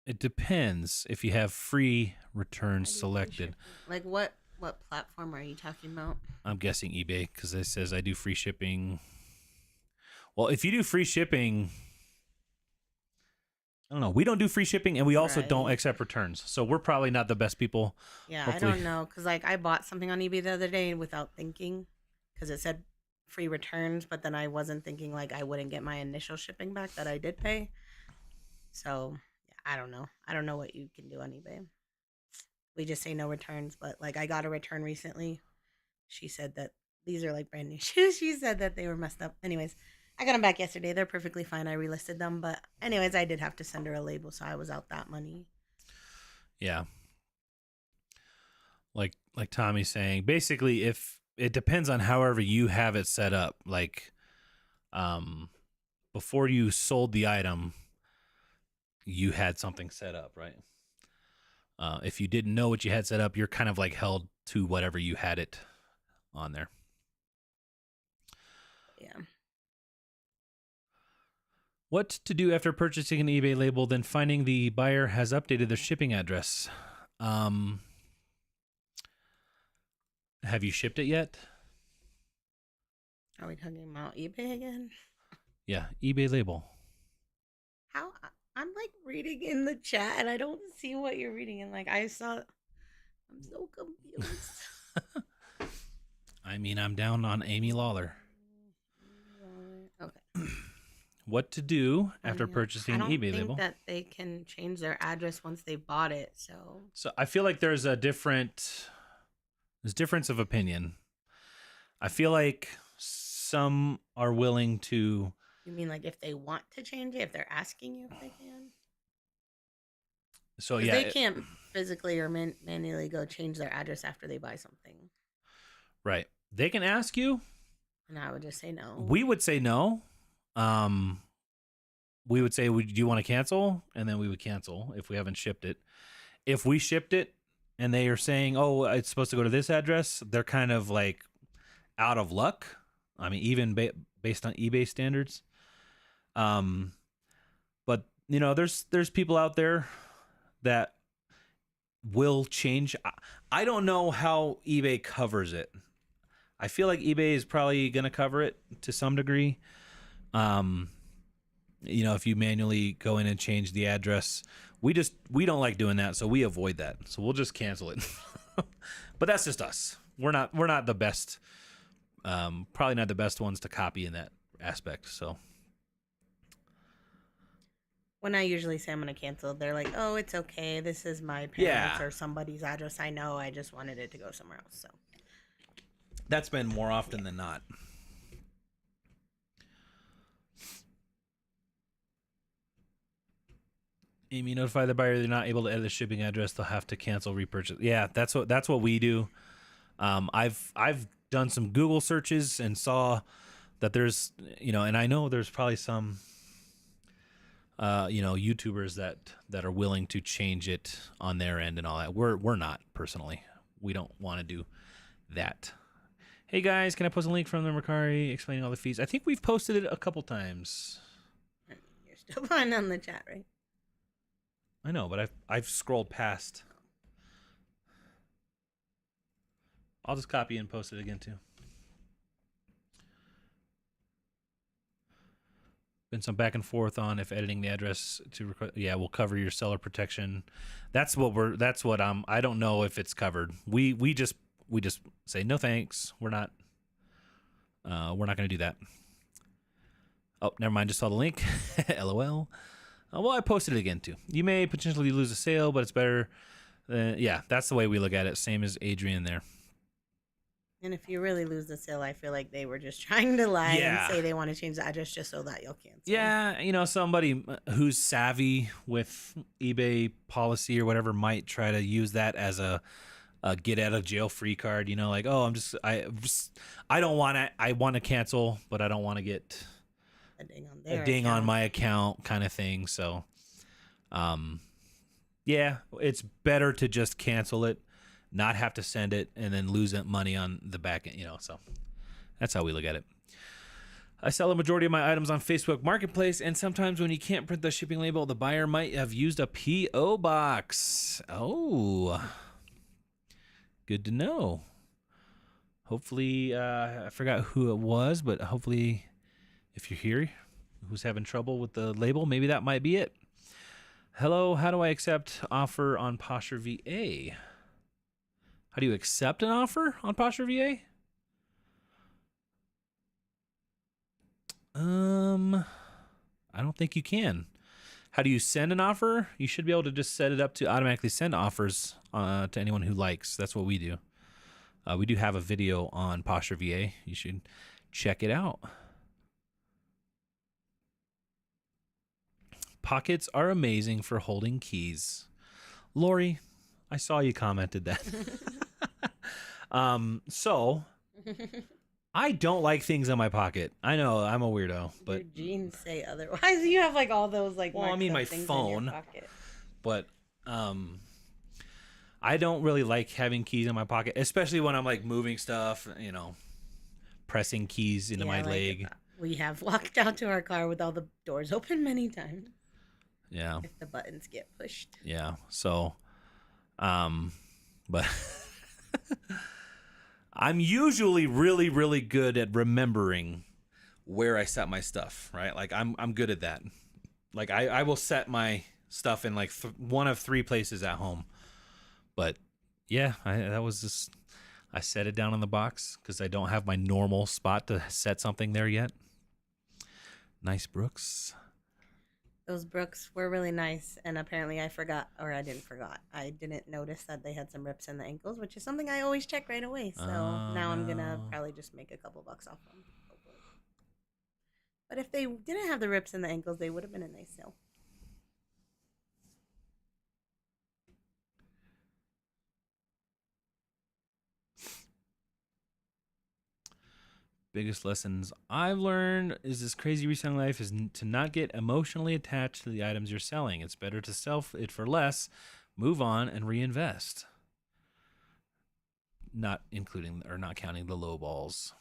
It depends if you have free returns selected. Like what platform are you talking about? I'm guessing eBay because it says I do free shipping. Well, if you do free shipping, I don't know. We don't do free shipping, and we also don't accept returns. So we're probably not the best people. Yeah, Hopefully. I don't know. Because like I bought something on eBay the other day without thinking because it said free returns, but then I wasn't thinking like I wouldn't get my initial shipping back that I did pay. So yeah, I don't know. I don't know what you can do on eBay. We just say no returns, but like I got a return recently. She said that these are like brand new shoes. She said that they were messed up. Anyways, I got them back yesterday. They're perfectly fine. I relisted them, but anyways, I did have to send her a label, so I was out that money. Yeah. Like Tommy's saying, basically, if it depends on however you have it set up. Like, before you sold the item, you had something set up, right? If you didn't know what you had set up, you're kind of like held to whatever you had it on there. Yeah. What to do after purchasing an eBay label, then finding the buyer has updated their shipping address? Have you shipped it yet? Are we talking about eBay again? Yeah, eBay label. How? I'm like reading in the chat and I don't see what you're reading. And like I'm so confused. I mean, I'm down on Amy Lawler. Okay. What to do after purchasing an eBay label? I don't think that they can change their address once they bought it. So I feel like there's difference of opinion. I feel like some are willing to. You mean like if they want to change it, if they're asking you if they can? So yeah, they can't physically or manually go change their address after they buy something. Right. They can ask you. And I would just say no. We would say no. We would say, do you want to cancel? And then we would cancel if we haven't shipped it. If we shipped it and they are saying, oh, it's supposed to go to this address, they're kind of like out of luck. I mean, even based on eBay standards. But you know, there's people out there that will change. I don't know how eBay covers it. I feel like eBay is probably going to cover it to some degree. You know, if you manually go in and change the address, we don't like doing that, so we avoid that. So we'll just cancel it. But that's just us. We're not the best. Probably not the best ones to copy in that aspect. So when I usually say I'm going to cancel, they're like, "Oh, it's okay. This is my parents or somebody's address. I know. I just wanted it to go somewhere else." So that's been more often than not. Amy, notify the buyer they're not able to edit the shipping address. They'll have to cancel repurchase. Yeah, that's what we do. I've done some Google searches and saw that there's, you know, and I know there's probably some, you know, YouTubers that are willing to change it on their end and all that. We're not personally. We don't want to do that. Hey guys, can I post a link from the Mercari explaining all the fees? I think we've posted it a couple times. You're still fine on the chat, right? I know, but I've scrolled past. I'll just copy and post it again too. Been some back and forth on if editing the address to request. Yeah, we'll cover your seller protection. That's what I don't know if it's covered. We just say no thanks. We're not going to do that. Oh, never mind. Just saw the link. LOL. Well, I posted it again too. You may potentially lose a sale, but it's better. Yeah, that's the way we look at it. Same as Adrian there. And if you really lose the sale, I feel like they were just trying to lie Yeah. and say they want to change the address just so that you'll cancel. Yeah, somebody who's savvy with eBay policy or whatever might try to use that as a get out of jail free card. Like, oh, I don't want to. I want to cancel, but I don't want to get a ding on my account kind of thing. So, yeah, it's better to just cancel it, not have to send it, and then lose money on the back end. So that's how we look at it. I sell a majority of my items on Facebook Marketplace, and sometimes when you can't print the shipping label, the buyer might have used a P.O. box. Oh, good to know. Hopefully, I forgot who it was, but hopefully, if you're here, who's having trouble with the label, maybe that might be it. Hello, how do I accept offer on Posture VA? How do you accept an offer on Posture VA? I don't think you can. How do you send an offer? You should be able to just set it up to automatically send offers to anyone who likes. That's what we do. We do have a video on Posture VA. You should check it out. Pockets are amazing for holding keys. Lori, I saw you commented that. So I don't like things in my pocket. I know I'm a weirdo, but your jeans say otherwise. You have like all those like. Well, I mean my phone, in your pocket. But I don't really like having keys in my pocket, especially when I'm like moving stuff. Pressing keys into my leg. We have walked out to our car with all the doors open many times. Yeah. If the buttons get pushed. Yeah. So, but I'm usually really, really good at remembering where I set my stuff, right? Like I'm good at that. Like I will set my stuff in like one of 3 places at home. But yeah, I set it down on the box because I don't have my normal spot to set something there yet. Nice Brooks. Those Brooks were really nice, and apparently I didn't notice that they had some rips in the ankles, which is something I always check right away. So now I'm gonna probably just make a couple bucks off them. Hopefully. But if they didn't have the rips in the ankles, they would have been a nice sale. Biggest lessons I've learned is this crazy reselling life is to not get emotionally attached to the items you're selling. It's better to sell it for less, move on, and reinvest. Not counting the low balls.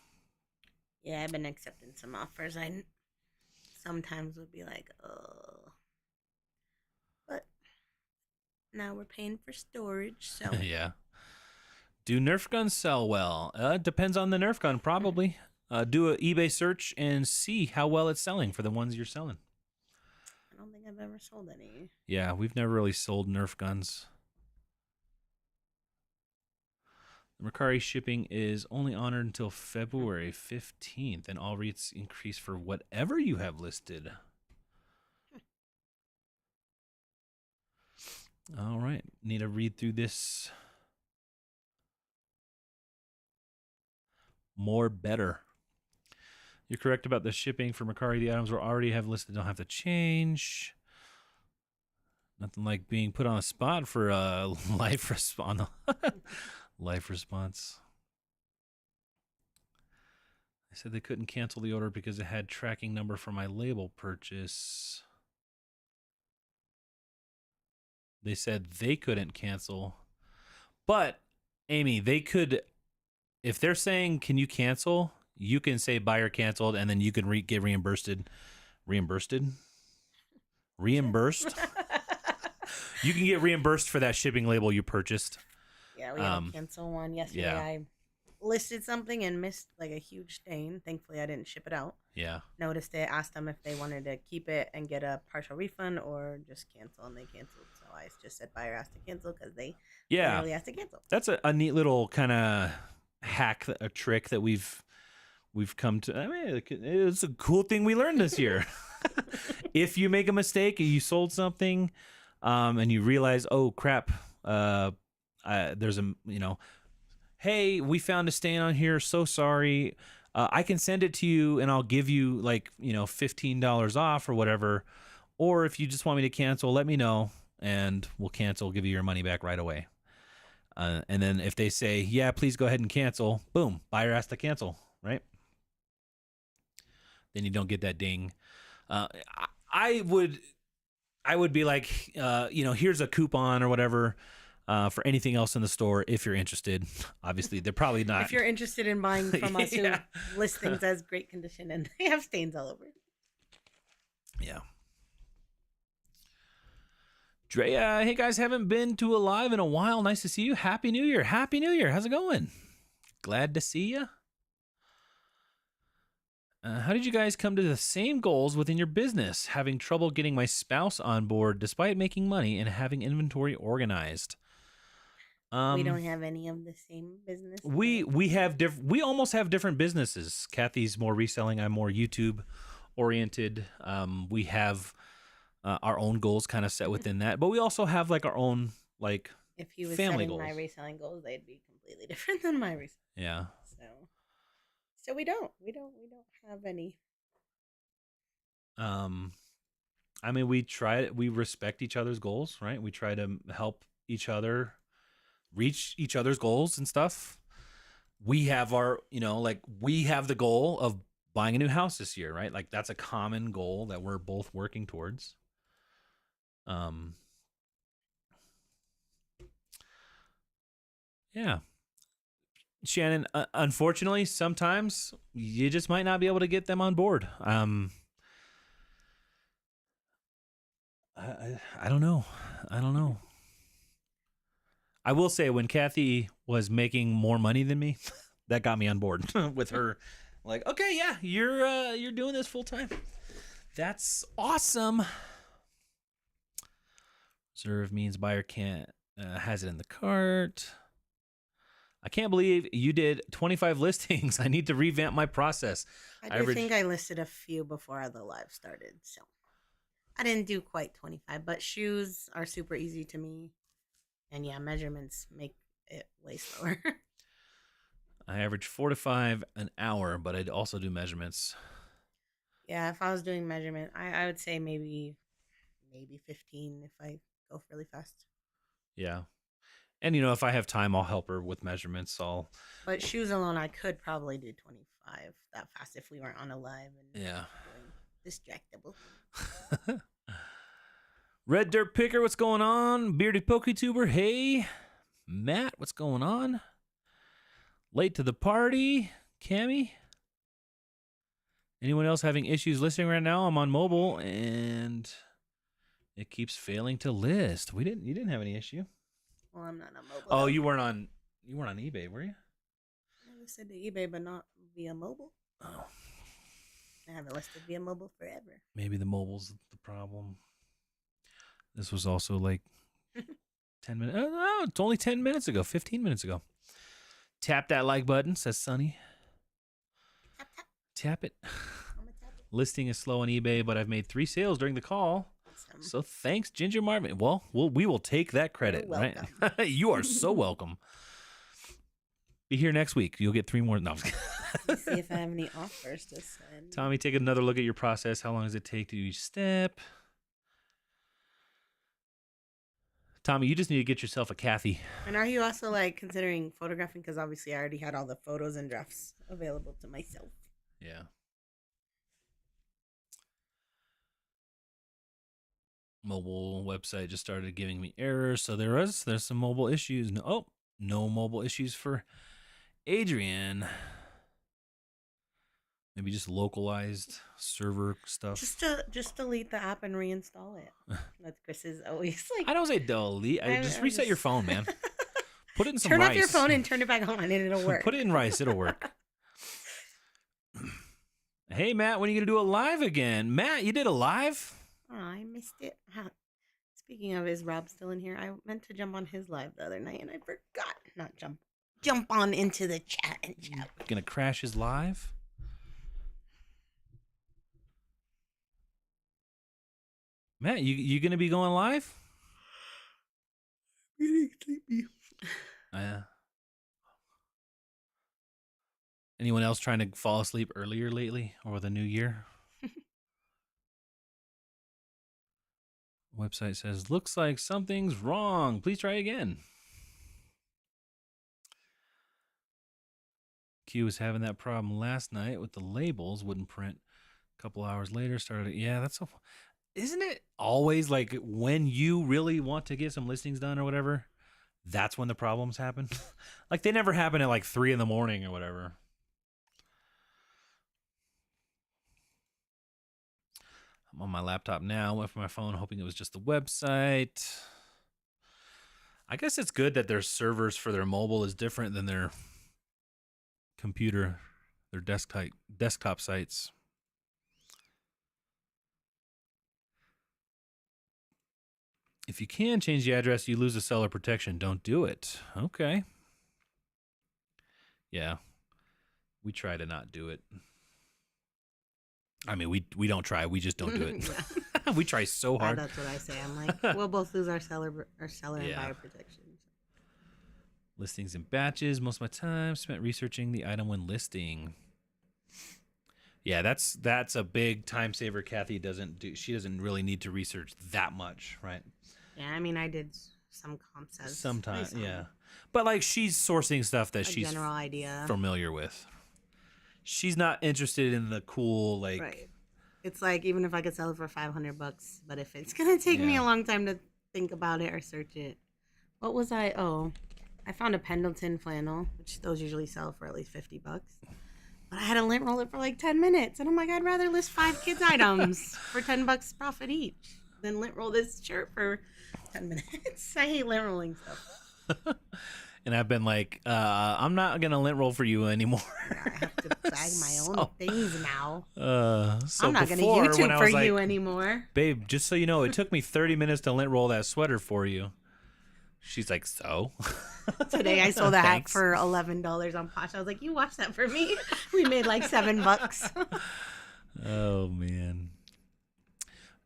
Yeah, I've been accepting some offers. I sometimes would be like, oh. But now we're paying for storage, so. Yeah. Do Nerf guns sell well? It depends on the Nerf gun, probably. Do an eBay search and see how well it's selling for the ones you're selling. I don't think I've ever sold any. Yeah, we've never really sold Nerf guns. The Mercari shipping is only honored until February 15th, and all rates increase for whatever you have listed. All right, need to read through this. More better. You're correct about the shipping for Mercari. The items we already have listed don't have to change. Nothing like being put on a spot for a life response. Life response. They said they couldn't cancel the order because it had tracking number for my label purchase. They said they couldn't cancel. But, Amy, they could... If they're saying, can you cancel? You can say buyer canceled, and then you can get reimbursed. Reimbursed? You can get reimbursed for that shipping label you purchased. Yeah, we had to cancel one yesterday. Yeah. listed something and missed like a huge stain. Thankfully, I didn't ship it out. Yeah. Noticed it, asked them if they wanted to keep it and get a partial refund or just cancel, and they canceled. So I just said buyer asked to cancel because they Yeah. literally asked to cancel. That's a neat little kind of hack, a trick that we've come to. I mean, it's a cool thing we learned this year. If you make a mistake, you sold something, and you realize, oh crap, there's a, hey, we found a stain on here. So sorry. I can send it to you and I'll give you like, $15 off or whatever. Or if you just want me to cancel, let me know and we'll cancel, give you your money back right away. And then if they say, yeah, please go ahead and cancel, boom, buyer has to cancel, right? Then you don't get that ding. I would be like, here's a coupon or whatever for anything else in the store if you're interested. Obviously, they're probably not. If you're interested in buying from us, Yeah. who list things as great condition and they have stains all over. Yeah. Drea, hey guys, haven't been to a live in a while. Nice to see you. Happy New Year. Happy New Year. How's it going? Glad to see you. How did you guys come to the same goals within your business? Having trouble getting my spouse on board despite making money and having inventory organized. We don't have any of the same business. We almost have different businesses. Kathy's more reselling. I'm more YouTube oriented. We have our own goals kind of set within that, but we also have like our own like if he was family setting goals. my reselling goals, they'd be completely different than my reselling. Yeah. So we don't have any. I mean, we respect each other's goals, right? We try to help each other reach each other's goals and stuff. We have our, we have the goal of buying a new house this year, right? Like that's a common goal that we're both working towards. Yeah. Shannon, unfortunately, sometimes you just might not be able to get them on board. I don't know. I will say when Kathy was making more money than me, that got me on board with her. Like, okay, yeah, you're doing this full time. That's awesome. Reserve means buyer can't has it in the cart. I can't believe you did 25 listings. I need to revamp my process. I think I listed a few before the live started, so I didn't do quite 25. But shoes are super easy to me, and yeah, measurements make it way slower. I average 4 to 5 an hour, but I'd also do measurements. Yeah, if I was doing measurement, I would say maybe 15 if I go really fast. Yeah. And, if I have time, I'll help her with measurements. But shoes alone, I could probably do 25 that fast if we weren't on a live and distractible. Red Dirt Picker, what's going on? Bearded PokeTuber, hey. Matt, what's going on? Late to the party, Cammy. Anyone else having issues listing right now? I'm on mobile and it keeps failing to list. You didn't have any issue. Well, I'm not on mobile. Oh, you weren't on eBay, were you? I listed to eBay, but not via mobile. Oh. I haven't listed via mobile forever. Maybe the mobile's the problem. This was also like 10 minutes. Oh, it's only 10 minutes ago, 15 minutes ago. Tap that like button, says Sunny. Tap it. Listing is slow on eBay, but I've made 3 sales during the call. So thanks, Ginger Marvin. Well, we will take that credit, right? You are so welcome. Be here next week. You'll get 3 more. No, Let's see if I have any offers to send. Tommy, take another look at your process. How long does it take to do each step? Tommy, you just need to get yourself a Kathy. And are you also considering photographing? Because obviously I already had all the photos and drafts available to myself. Yeah. Mobile website just started giving me errors, so there's some mobile issues. No mobile issues for Adrian. Maybe just localized server stuff. Just delete the app and reinstall it. That's Chris's always I don't say delete. Just reset your phone, man. Put it in some Turn rice. off your phone and turn it back on, and it'll work. Put it in rice. It'll work. Hey, Matt, when are you going to do a live again? Matt, you did a live? Oh, I missed it. Speaking of, is Rob still in here? I meant to jump on his live the other night, and I forgot. Not jump on into the chat and chat. Going to crash his live? Matt, you going to be going live? I'm getting sleepy. Anyone else trying to fall asleep earlier lately or the new year? Website says, looks like something's wrong. Please try again. Q was having that problem last night with the labels wouldn't print. A couple hours later started. Yeah, that's a... Isn't it always like when you really want to get some listings done or whatever, that's when the problems happen? Like they never happen at like 3 a.m. or whatever. I'm on my laptop now. Went for my phone, hoping it was just the website. I guess it's good that their servers for their mobile is different than their computer, their desktop sites. If you can change the address, you lose the seller protection. Don't do it. Okay. Yeah. We try to not do it. I mean, we don't try. We just don't do it. We try so hard. That's what I say. I'm like, we'll both lose our seller and buyer protection. Listings in batches. Most of my time spent researching the item when listing. Yeah, that's a big time saver. Kathy doesn't do. She doesn't really need to research that much, right? Yeah, I mean, I did some comps as sometimes, yeah, but like she's sourcing stuff that she's general idea familiar with. She's not interested in the cool like. Right. It's like even if I could sell it for $500, but if it's gonna take me a long time to think about it or search it, what was I? Oh, I found a Pendleton flannel, which those usually sell for at least $50. But I had to lint roll it for like 10 minutes, and I'm like, I'd rather list 5 kids items for $10 profit each than lint roll this shirt for 10 minutes. I hate lint rolling stuff. And I've been like, I'm not gonna lint roll for you anymore. Yeah, I have to bag my own things now. So I'm not gonna YouTube for you anymore. Babe, just so you know, it took me 30 minutes to lint roll that sweater for you. She's like, so? Today I sold a hack for $11 on Posh. I was like, you watch that for me? We made like $7. Oh, man.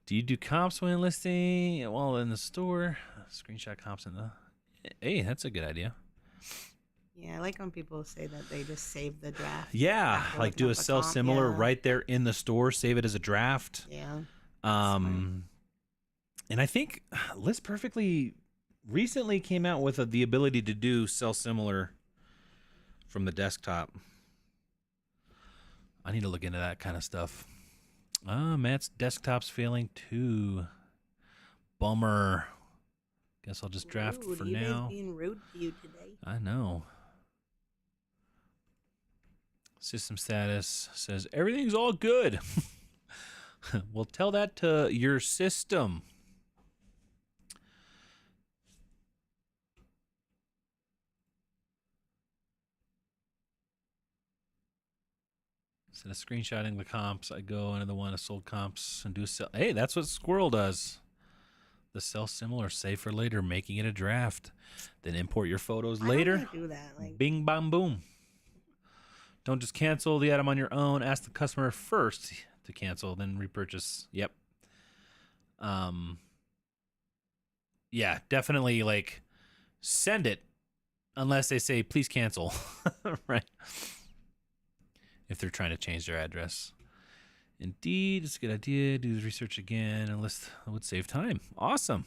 Do you do comps when listing? Well, in the store. Screenshot comps in the... Hey, that's a good idea. Yeah, I like when people say that they just save the draft. Yeah, like do a sell similar right there in the store. Save it as a draft. Yeah. And I think List Perfectly recently came out with the ability to do sell similar from the desktop. I need to look into that kind of stuff. Matt's desktop's failing too. Bummer. Guess I'll just draft for now. Being rude to you today. I know. System status says everything's all good. Well, tell that to your system. Instead of screenshotting the comps, I go into the one of sold comps and do sell. Hey, that's what Squirrel does. The sell similar, save for later, making it a draft. Then import your photos later. How do I do that? Like... Bing, bam, boom. Don't just cancel the item on your own. Ask the customer first to cancel, then repurchase. Yep. Yeah, definitely like send it unless they say please cancel. Right. If they're trying to change their address. Indeed, it's a good idea. Do the research again and list would save time. Awesome.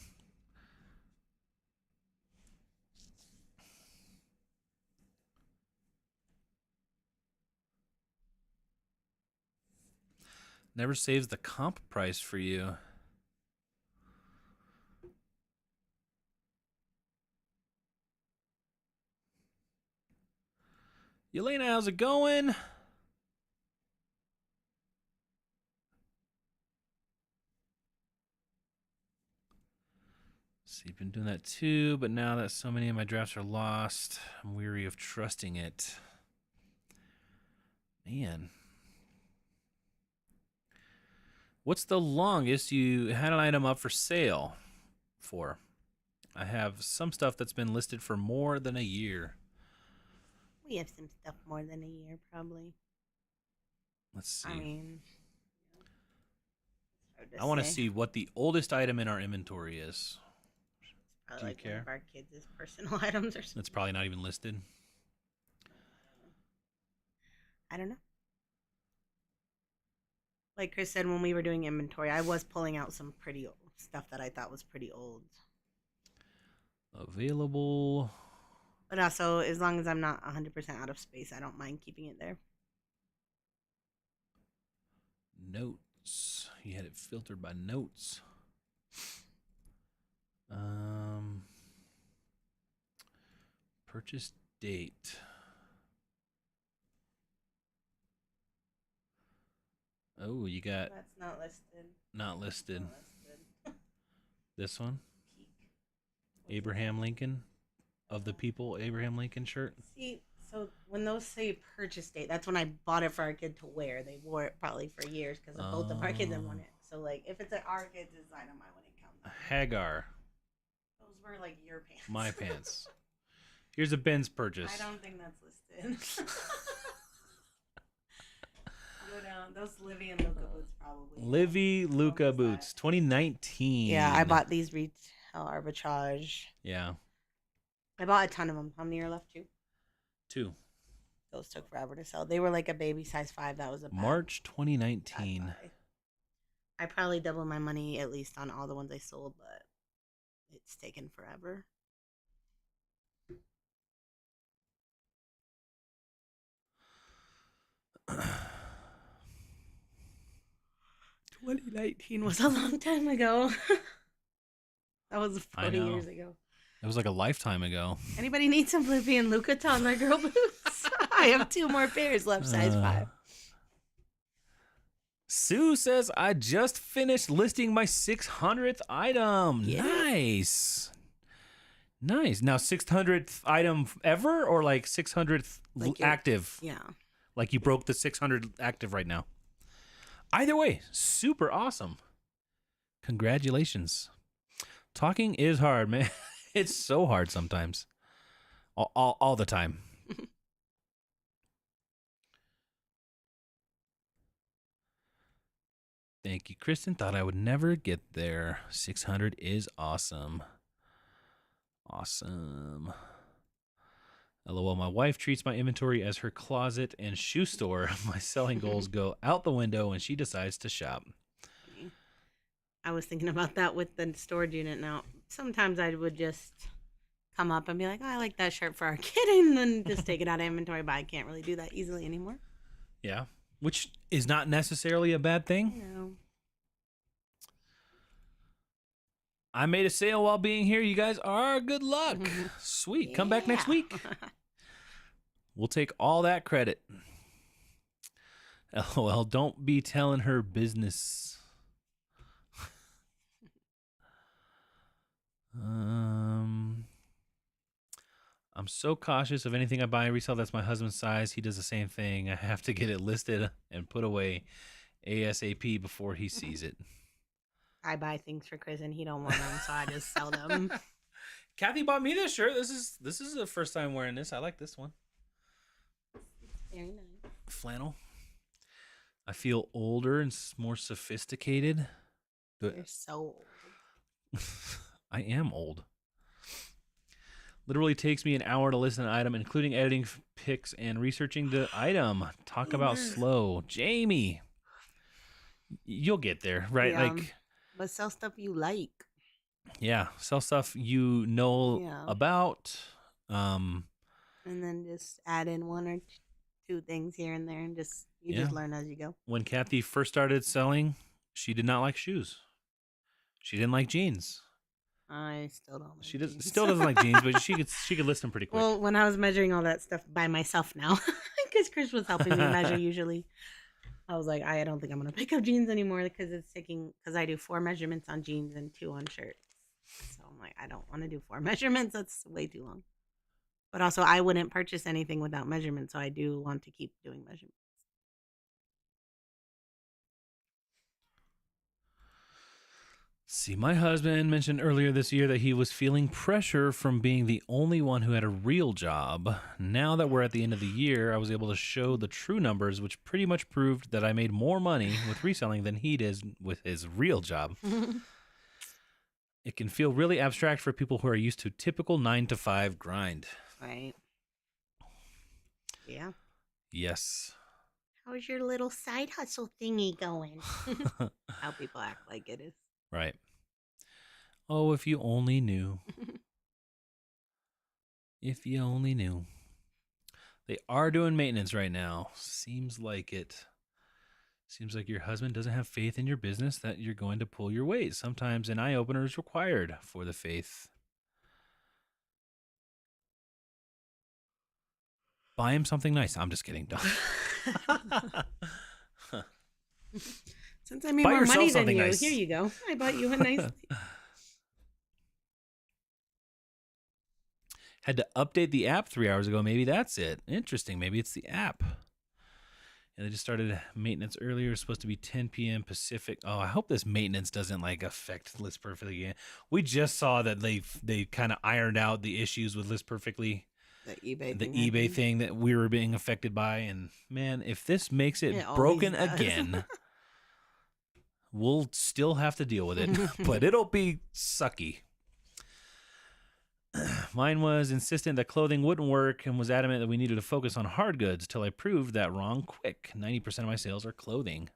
Never saves the comp price for you. Yelena, how's it going? So you've been doing that too, but now that so many of my drafts are lost, I'm weary of trusting it. Man. What's the longest you had an item up for sale for? I have some stuff that's been listed for more than a year. We have some stuff more than a year, probably. Let's see. I mean, I want to see what the oldest item in our inventory is. Probably Do you like one care? of our kids' personal items or something. It's probably not even listed. I don't know. Like Chris said, when we were doing inventory, I was pulling out some pretty old stuff that I thought was pretty old. Available. But also, as long as I'm not 100% out of space, I don't mind keeping it there. Notes. You had it filtered by notes. Purchase date. Oh, you got That's not listed. not listed. Not listed. This one, Peak. Abraham Lincoln, of the people, Abraham Lincoln shirt. See, so when those say purchase date, that's when I bought it for our kid to wear. They wore it probably for years because both of our kids have worn it. So, like, if it's an our kid's item, I wouldn't count that. Hagar, Those were like your pants. my pants. Here's a Ben's purchase. I don't think that's listed. Go down. Those Livy and Luca boots probably. Livy Luca boots, 2019. Yeah, I bought these retail arbitrage. Yeah, I bought a ton of them. How many are left? 2. 2 Those took forever to sell. They were like a baby size 5. That was a bad, March bad 2019. buy. I probably doubled my money at least on all the ones I sold, but it's taken forever. $2019 was a long time ago. That was 40 know. years ago. It was like a lifetime ago. Anybody need some Livy and Luca on their girl boots? I have 2 more pairs left, size 5. Sue says, I just finished listing my 600th item. Yeah. Nice. Nice. Now, 600th item ever or like 600th Like your- active? Yeah. Like you broke the 600 active right now. Either way, super awesome. Congratulations. Talking is hard, man. It's so hard sometimes. All the time. Thank you, Kristen. Thought I would never get there. 600 is awesome. Awesome. LOL, my wife treats my inventory as her closet and shoe store. My selling goals go out the window when she decides to shop. I was thinking about that with the storage unit now. Sometimes I would just come up and be like, oh, I like that shirt for our kid, and then just take it out of inventory, but I can't really do that easily anymore. Yeah, which is not necessarily a bad thing. No. I made a sale while being here. You guys are good luck. Sweet. Come back next week. We'll take all that credit. LOL, don't be telling her business. I'm so cautious of anything I buy and resell that's my husband's size. He does the same thing. I have to get it listed and put away ASAP before he sees it. I buy things for Chris and he don't want them, so I just sell them. Kathy bought me this shirt. This is the first time wearing this. I like this one. Very nice. Flannel. I feel older and more sophisticated. You're so old. I am old. Literally takes me an hour to list an item, including editing pics and researching the item. Talk about slow. Jamie. You'll get there, right? Yeah. Like, But sell stuff you like. yeah, sell stuff you know Yeah. about. And then just add in 1 or 2 things here and there, and just Yeah. learn as you go. When Kathy first started selling, she did not like shoes. She didn't like jeans. I still don't. Like She jeans. still doesn't like jeans, but she could list them pretty quick. Well, when I was measuring all that stuff by myself now, because Chris was helping me measure usually, I was like, I don't think I'm gonna pick up jeans anymore because it's taking. Because I do 4 measurements on jeans and 2 on shirts. So I'm like, I don't want to do 4 measurements. That's way too long. But also, I wouldn't purchase anything without measurements, so I do want to keep doing measurements. See, my husband mentioned earlier this year that he was feeling pressure from being the only one who had a real job. Now that we're at the end of the year, I was able to show the true numbers, which pretty much proved that I made more money with reselling than he did with his real job. It can feel really abstract for people who are used to typical 9-to-5 grind. Right. Yeah. Yes. How's your little side hustle thingy going? How people act like it is. Right. Oh, if you only knew. If you only knew. They are doing maintenance right now. Seems like it. Seems like your husband doesn't have faith in your business that you're going to pull your weight. Sometimes an eye-opener is required for the faith. Buy him something nice. I'm just kidding. Since I made Buy more yourself money than something you, nice. here you go. I bought you a nice. Had to update the app 3 hours ago. Maybe that's it. Interesting. Maybe it's the app. And they just started maintenance earlier. It's supposed to be 10 p.m. Pacific. Oh, I hope this maintenance doesn't affect List Perfectly again. We just saw that they kind of ironed out the issues with List Perfectly. The eBay thing that we were being affected by. And man, if this makes it broken again, we'll still have to deal with it. But it'll be sucky. Mine was insistent that clothing wouldn't work and was adamant that we needed to focus on hard goods till I proved that wrong quick. 90% of my sales are clothing.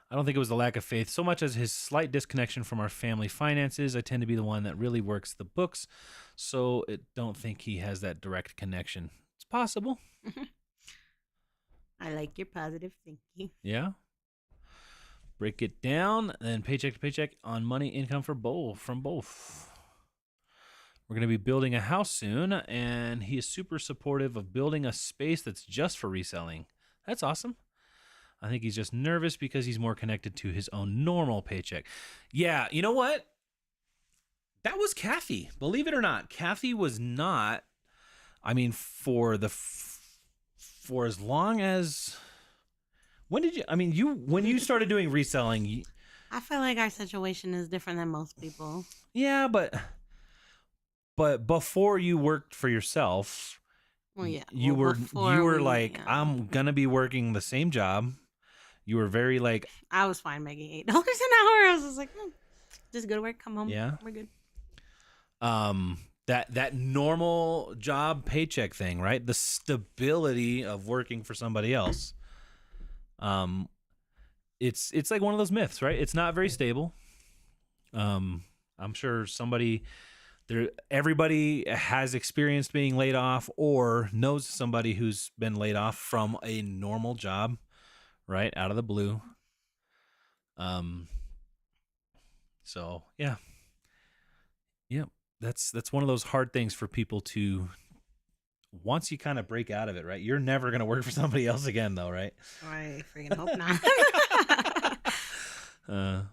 I don't think it was the lack of faith so much as his slight disconnection from our family finances. I tend to be the one that really works the books, so I don't think he has that direct connection. It's possible. I like your positive thinking. Yeah. Break it down, then paycheck to paycheck on money income from both. We're going to be building a house soon, and he is super supportive of building a space that's just for reselling. That's awesome. I think he's just nervous because he's more connected to his own normal paycheck. Yeah, you know what? That was Kathy. Believe it or not, Kathy was not. I mean, for as long as. When did you? I mean, when you started doing reselling. I feel like our situation is different than most people. Yeah, but before you worked for yourself, well, yeah, you were like, I'm gonna be working the same job. You were very like, I was fine making $8 an hour. I was just like, just go to work, come home. Yeah, we're good. That normal job paycheck thing, right? The stability of working for somebody else. It's like one of those myths, right? It's not very stable. I'm sure everybody has experienced being laid off or knows somebody who's been laid off from a normal job, right? Out of the blue. So yeah. Yep. That's one of those hard things for people to, once you kind of break out of it, right? You're never going to work for somebody else again though, right? I freaking hope not. I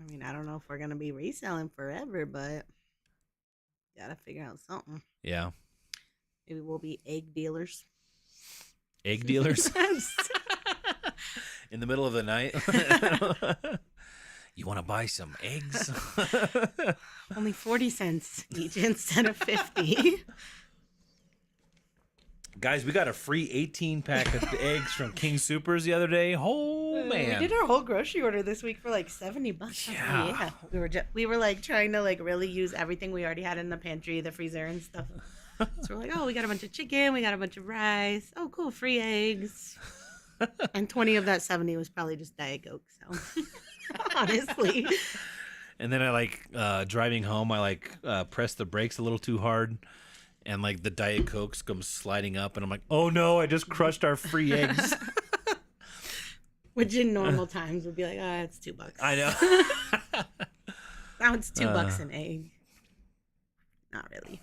mean, I don't know if we're going to be reselling forever, but gotta figure out something. Yeah. Maybe we'll be egg dealers. Egg dealers? In the middle of the night? You want to buy some eggs? Only 40 cents each instead of 50. Guys, we got a free 18-pack of eggs from King Supers the other day. Oh, man. We did our whole grocery order this week for like $70. Yeah. We were like trying to like really use everything we already had in the pantry, the freezer and stuff. So we're like, oh, we got a bunch of chicken, we got a bunch of rice. Oh, cool, free eggs. And 20 of that 70 was probably just Diet Coke. So honestly. And then I driving home, I pressed the brakes a little too hard. And the Diet Cokes come sliding up, and I'm like, "Oh no! I just crushed our free eggs." Which in normal times would be like, it's $2. I know. Now it's $2 an egg. Not really.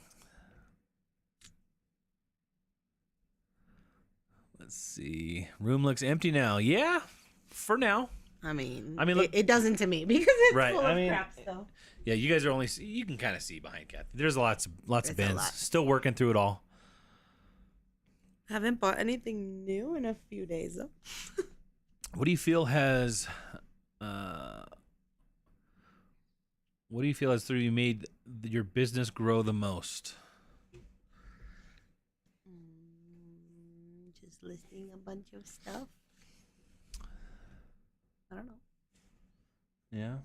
Let's see. Room looks empty now. Yeah, for now. I mean, look, it doesn't to me because it's right. full of crap still. Yeah, you guys are only, you can kind of see behind Kathy. There's lots of There's a bins. lot. Still working through it all. Haven't bought anything new in a few days though. What do you feel has through you made your business grow the most? Just listing a bunch of stuff. I don't know. Yeah.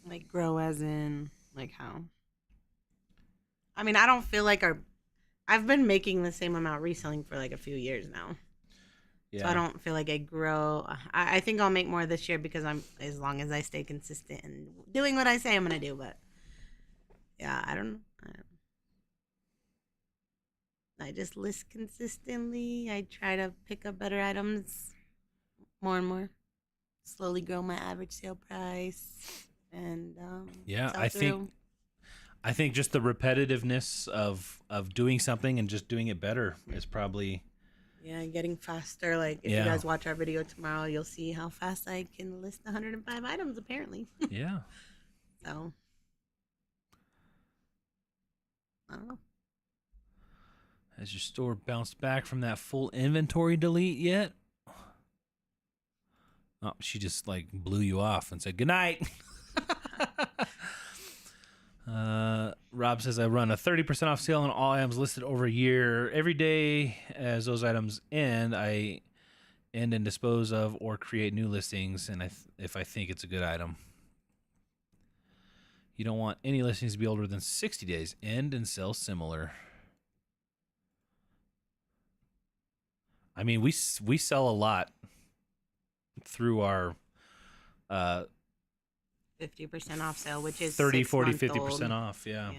Like grow as in like how? I mean, I don't feel like I've been making the same amount reselling for like a few years now. Yeah. So I don't feel like I grow. I think I'll make more this year because as long as I stay consistent and doing what I say I'm gonna do. But yeah, I don't know. I just list consistently. I try to pick up better items more and more. Slowly grow my average sale price and yeah, sell I through. think just the repetitiveness of doing something and just doing it better is probably Getting faster. Like if you guys watch our video tomorrow, you'll see how fast I can list 105 items apparently. yeah. So I don't know. Has your store bounced back from that full inventory delete yet? Oh, she just like blew you off and said good night. Rob says I run a 30% off sale on all items listed over a year. Every day as those items end, I end and dispose of or create new listings, and if I think it's a good item. You don't want any listings to be older than 60 days. End and sell similar. I mean, we sell a lot through our 50% off sale, which is 30, 40, 6 month 50% old. off. Yeah. Yeah.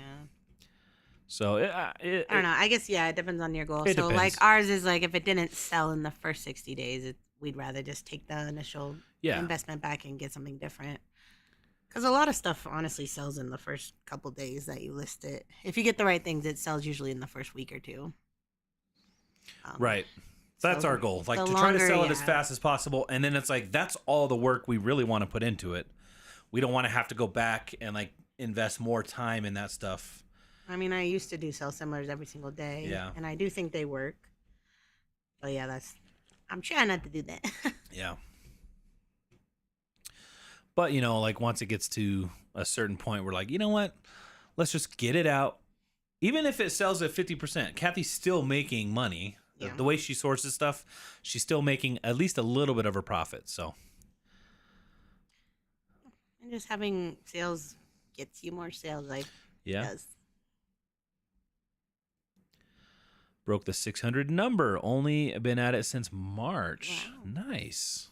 So I don't know. I guess it depends on your goal. It So depends. like ours is like if it didn't sell in the first 60 days, we'd rather just take the initial investment back and get something different. Because a lot of stuff honestly sells in the first couple days that you list it. If you get the right things, it sells usually in the first week or two. Right. That's so our goal. Like the to try to longer- sell it as yeah. fast as possible. And then it's like, that's all the work we really want to put into it. We don't want to have to go back and like invest more time in that stuff. I mean, I used to do sell similars every single day. Yeah. And I do think they work. But yeah, I'm trying not to do that. Yeah. But, like once it gets to a certain point, we're like, you know what? Let's just get it out. Even if it sells at 50%, Kathy's still making money. Yeah. The way she sources stuff, she's still making at least a little bit of her profit. So, And just having sales gets you more sales. Like, yeah. does. Broke the 600 number. Only been at it since March. Wow. Nice.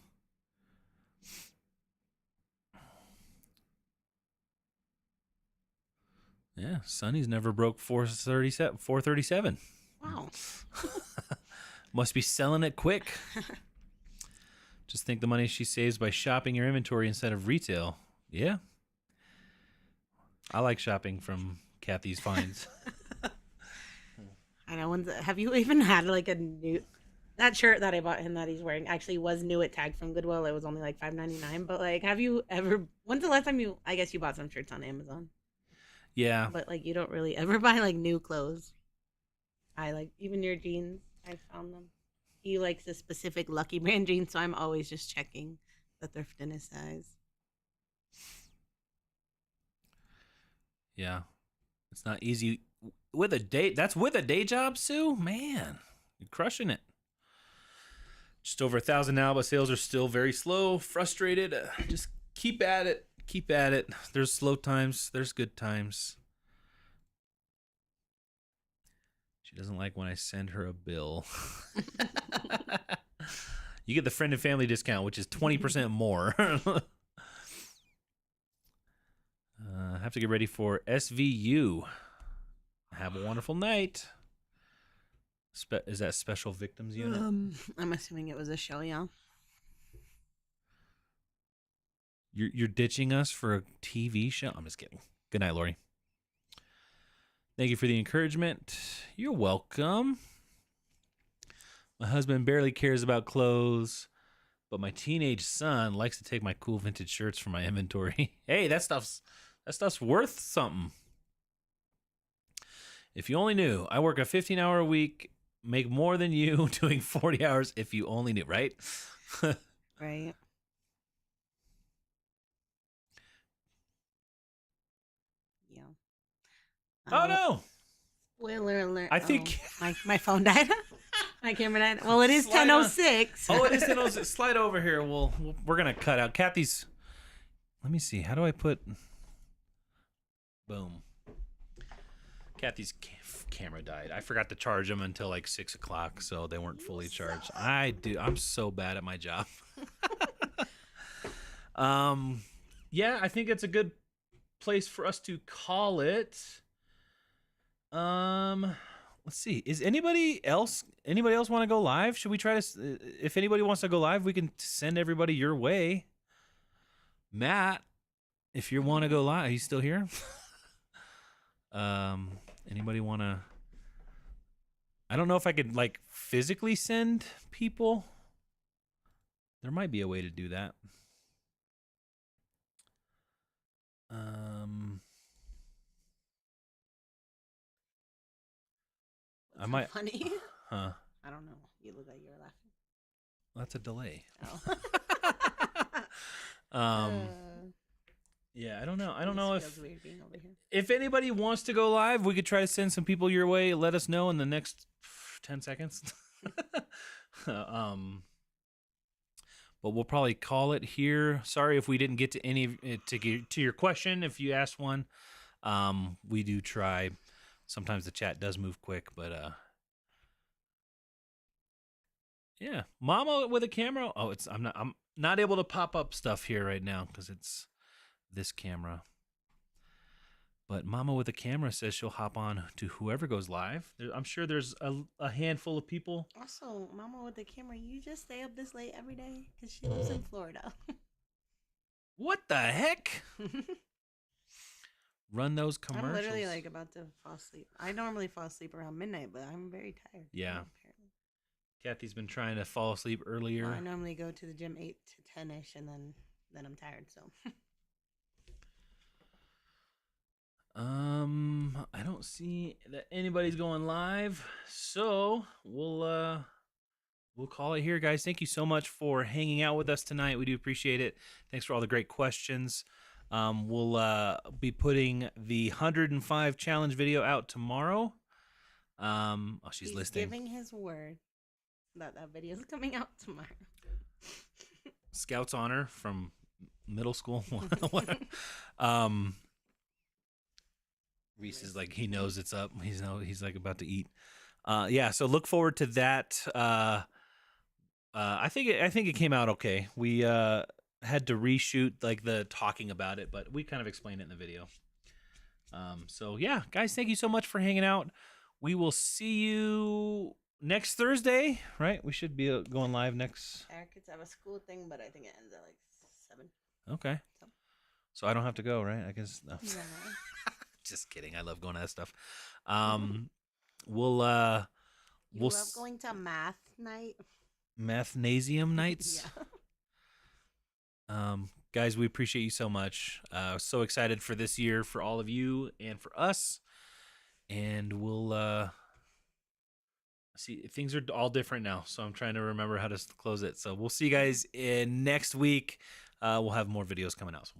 Yeah, Sonny's never broke 437. Wow. Must be selling it quick. Just think the money she saves by shopping your inventory instead of retail. Yeah. I like shopping from Kathy's finds. I know. Have you even had like a new... That shirt that I bought him that he's wearing actually was new at Tag from Goodwill. It was only like $5.99. But like, have you ever... When's the last time I guess you bought some shirts on Amazon? Yeah. But like, you don't really ever buy like new clothes. I like, even your jeans, I found them. He likes a specific Lucky Brand jeans, so I'm always just checking the thrift in his size. Yeah. It's not easy with a day. That's with a day job, Sue. Man, you're crushing it. Just over 1,000 now, but sales are still very slow. Frustrated. Just keep at it. Keep at it. There's slow times. There's good times. She doesn't like when I send her a bill. You get the friend and family discount, which is 20% more. Have to get ready for SVU. Have a wonderful night. Is that Special Victims Unit? I'm assuming it was a show, yeah. You're ditching us for a TV show? I'm just kidding. Good night, Lori. Thank you for the encouragement. You're welcome. My husband barely cares about clothes. but my teenage son likes to take my cool vintage shirts from my inventory. Hey, that stuff's worth something. If you only knew, I work a 15-hour a week, make more than you doing 40 hours if you only knew, right? Right. Yeah. Oh no. Spoiler alert. I think my phone died. My camera died. Well, it is Slide on. 10:06. Oh, it is 10:06. Slide over here. We're gonna cut out Kathy's. Let me see. How do I put? Boom. Kathy's camera died. I forgot to charge them until like 6 o'clock, so they weren't fully charged. I'm so bad at my job. Yeah, I think it's a good place for us to call it. Let's see. Is anybody else want to go live? Should we try to? If anybody wants to go live, we can send everybody your way. Matt, if you want to go live, are you still here? Anybody want to? I don't know if I could like physically send people. There might be a way to do that. I might. Funny. Huh. I don't know. You look like you're laughing. That's a delay. Oh. Yeah, I don't know. I don't know Feels weird being over here. if anybody wants to go live, we could try to send some people your way. Let us know in the next 10 seconds. But we'll probably call it here. Sorry if we didn't get to any to your question. If you asked one, we do try. Sometimes the chat does move quick, but yeah, Mama with a camera. Oh, I'm not able to pop up stuff here right now because it's this camera. But Mama with a camera says she'll hop on to whoever goes live. I'm sure there's a handful of people. Also, Mama with the camera, you just stay up this late every day because she lives in Florida. What the heck? Run those commercials. I'm literally like about to fall asleep. I normally fall asleep around midnight, but I'm very tired. Yeah. Apparently. Kathy's been trying to fall asleep earlier. Well, I normally go to the gym 8 to 10ish, and then I'm tired. So. I don't see that anybody's going live, so we'll call it here, guys. Thank you so much for hanging out with us tonight. We do appreciate it. Thanks for all the great questions. We'll be putting the 105 challenge video out tomorrow. She's listening. Giving his word that video is coming out tomorrow. Scout's honor from middle school. Reese is like, he knows it's up. He's like about to eat. Yeah, so look forward to that. I think it came out okay. We had to reshoot like the talking about it, but we kind of explained it in the video. So yeah, guys, thank you so much for hanging out. We will see you next Thursday, right? We should be going live next. Our kids have a school thing, but I think it ends at like 7. Okay. So I don't have to go, right? I guess. No. Yeah. Just kidding. I love going to that stuff. We'll You love going to math night? Mathnasium nights. Yeah. Guys, we appreciate you so much. So excited for this year for all of you and for us. And we'll see, things are all different now, so I'm trying to remember how to close it. So we'll see you guys in next week. We'll have more videos coming out. So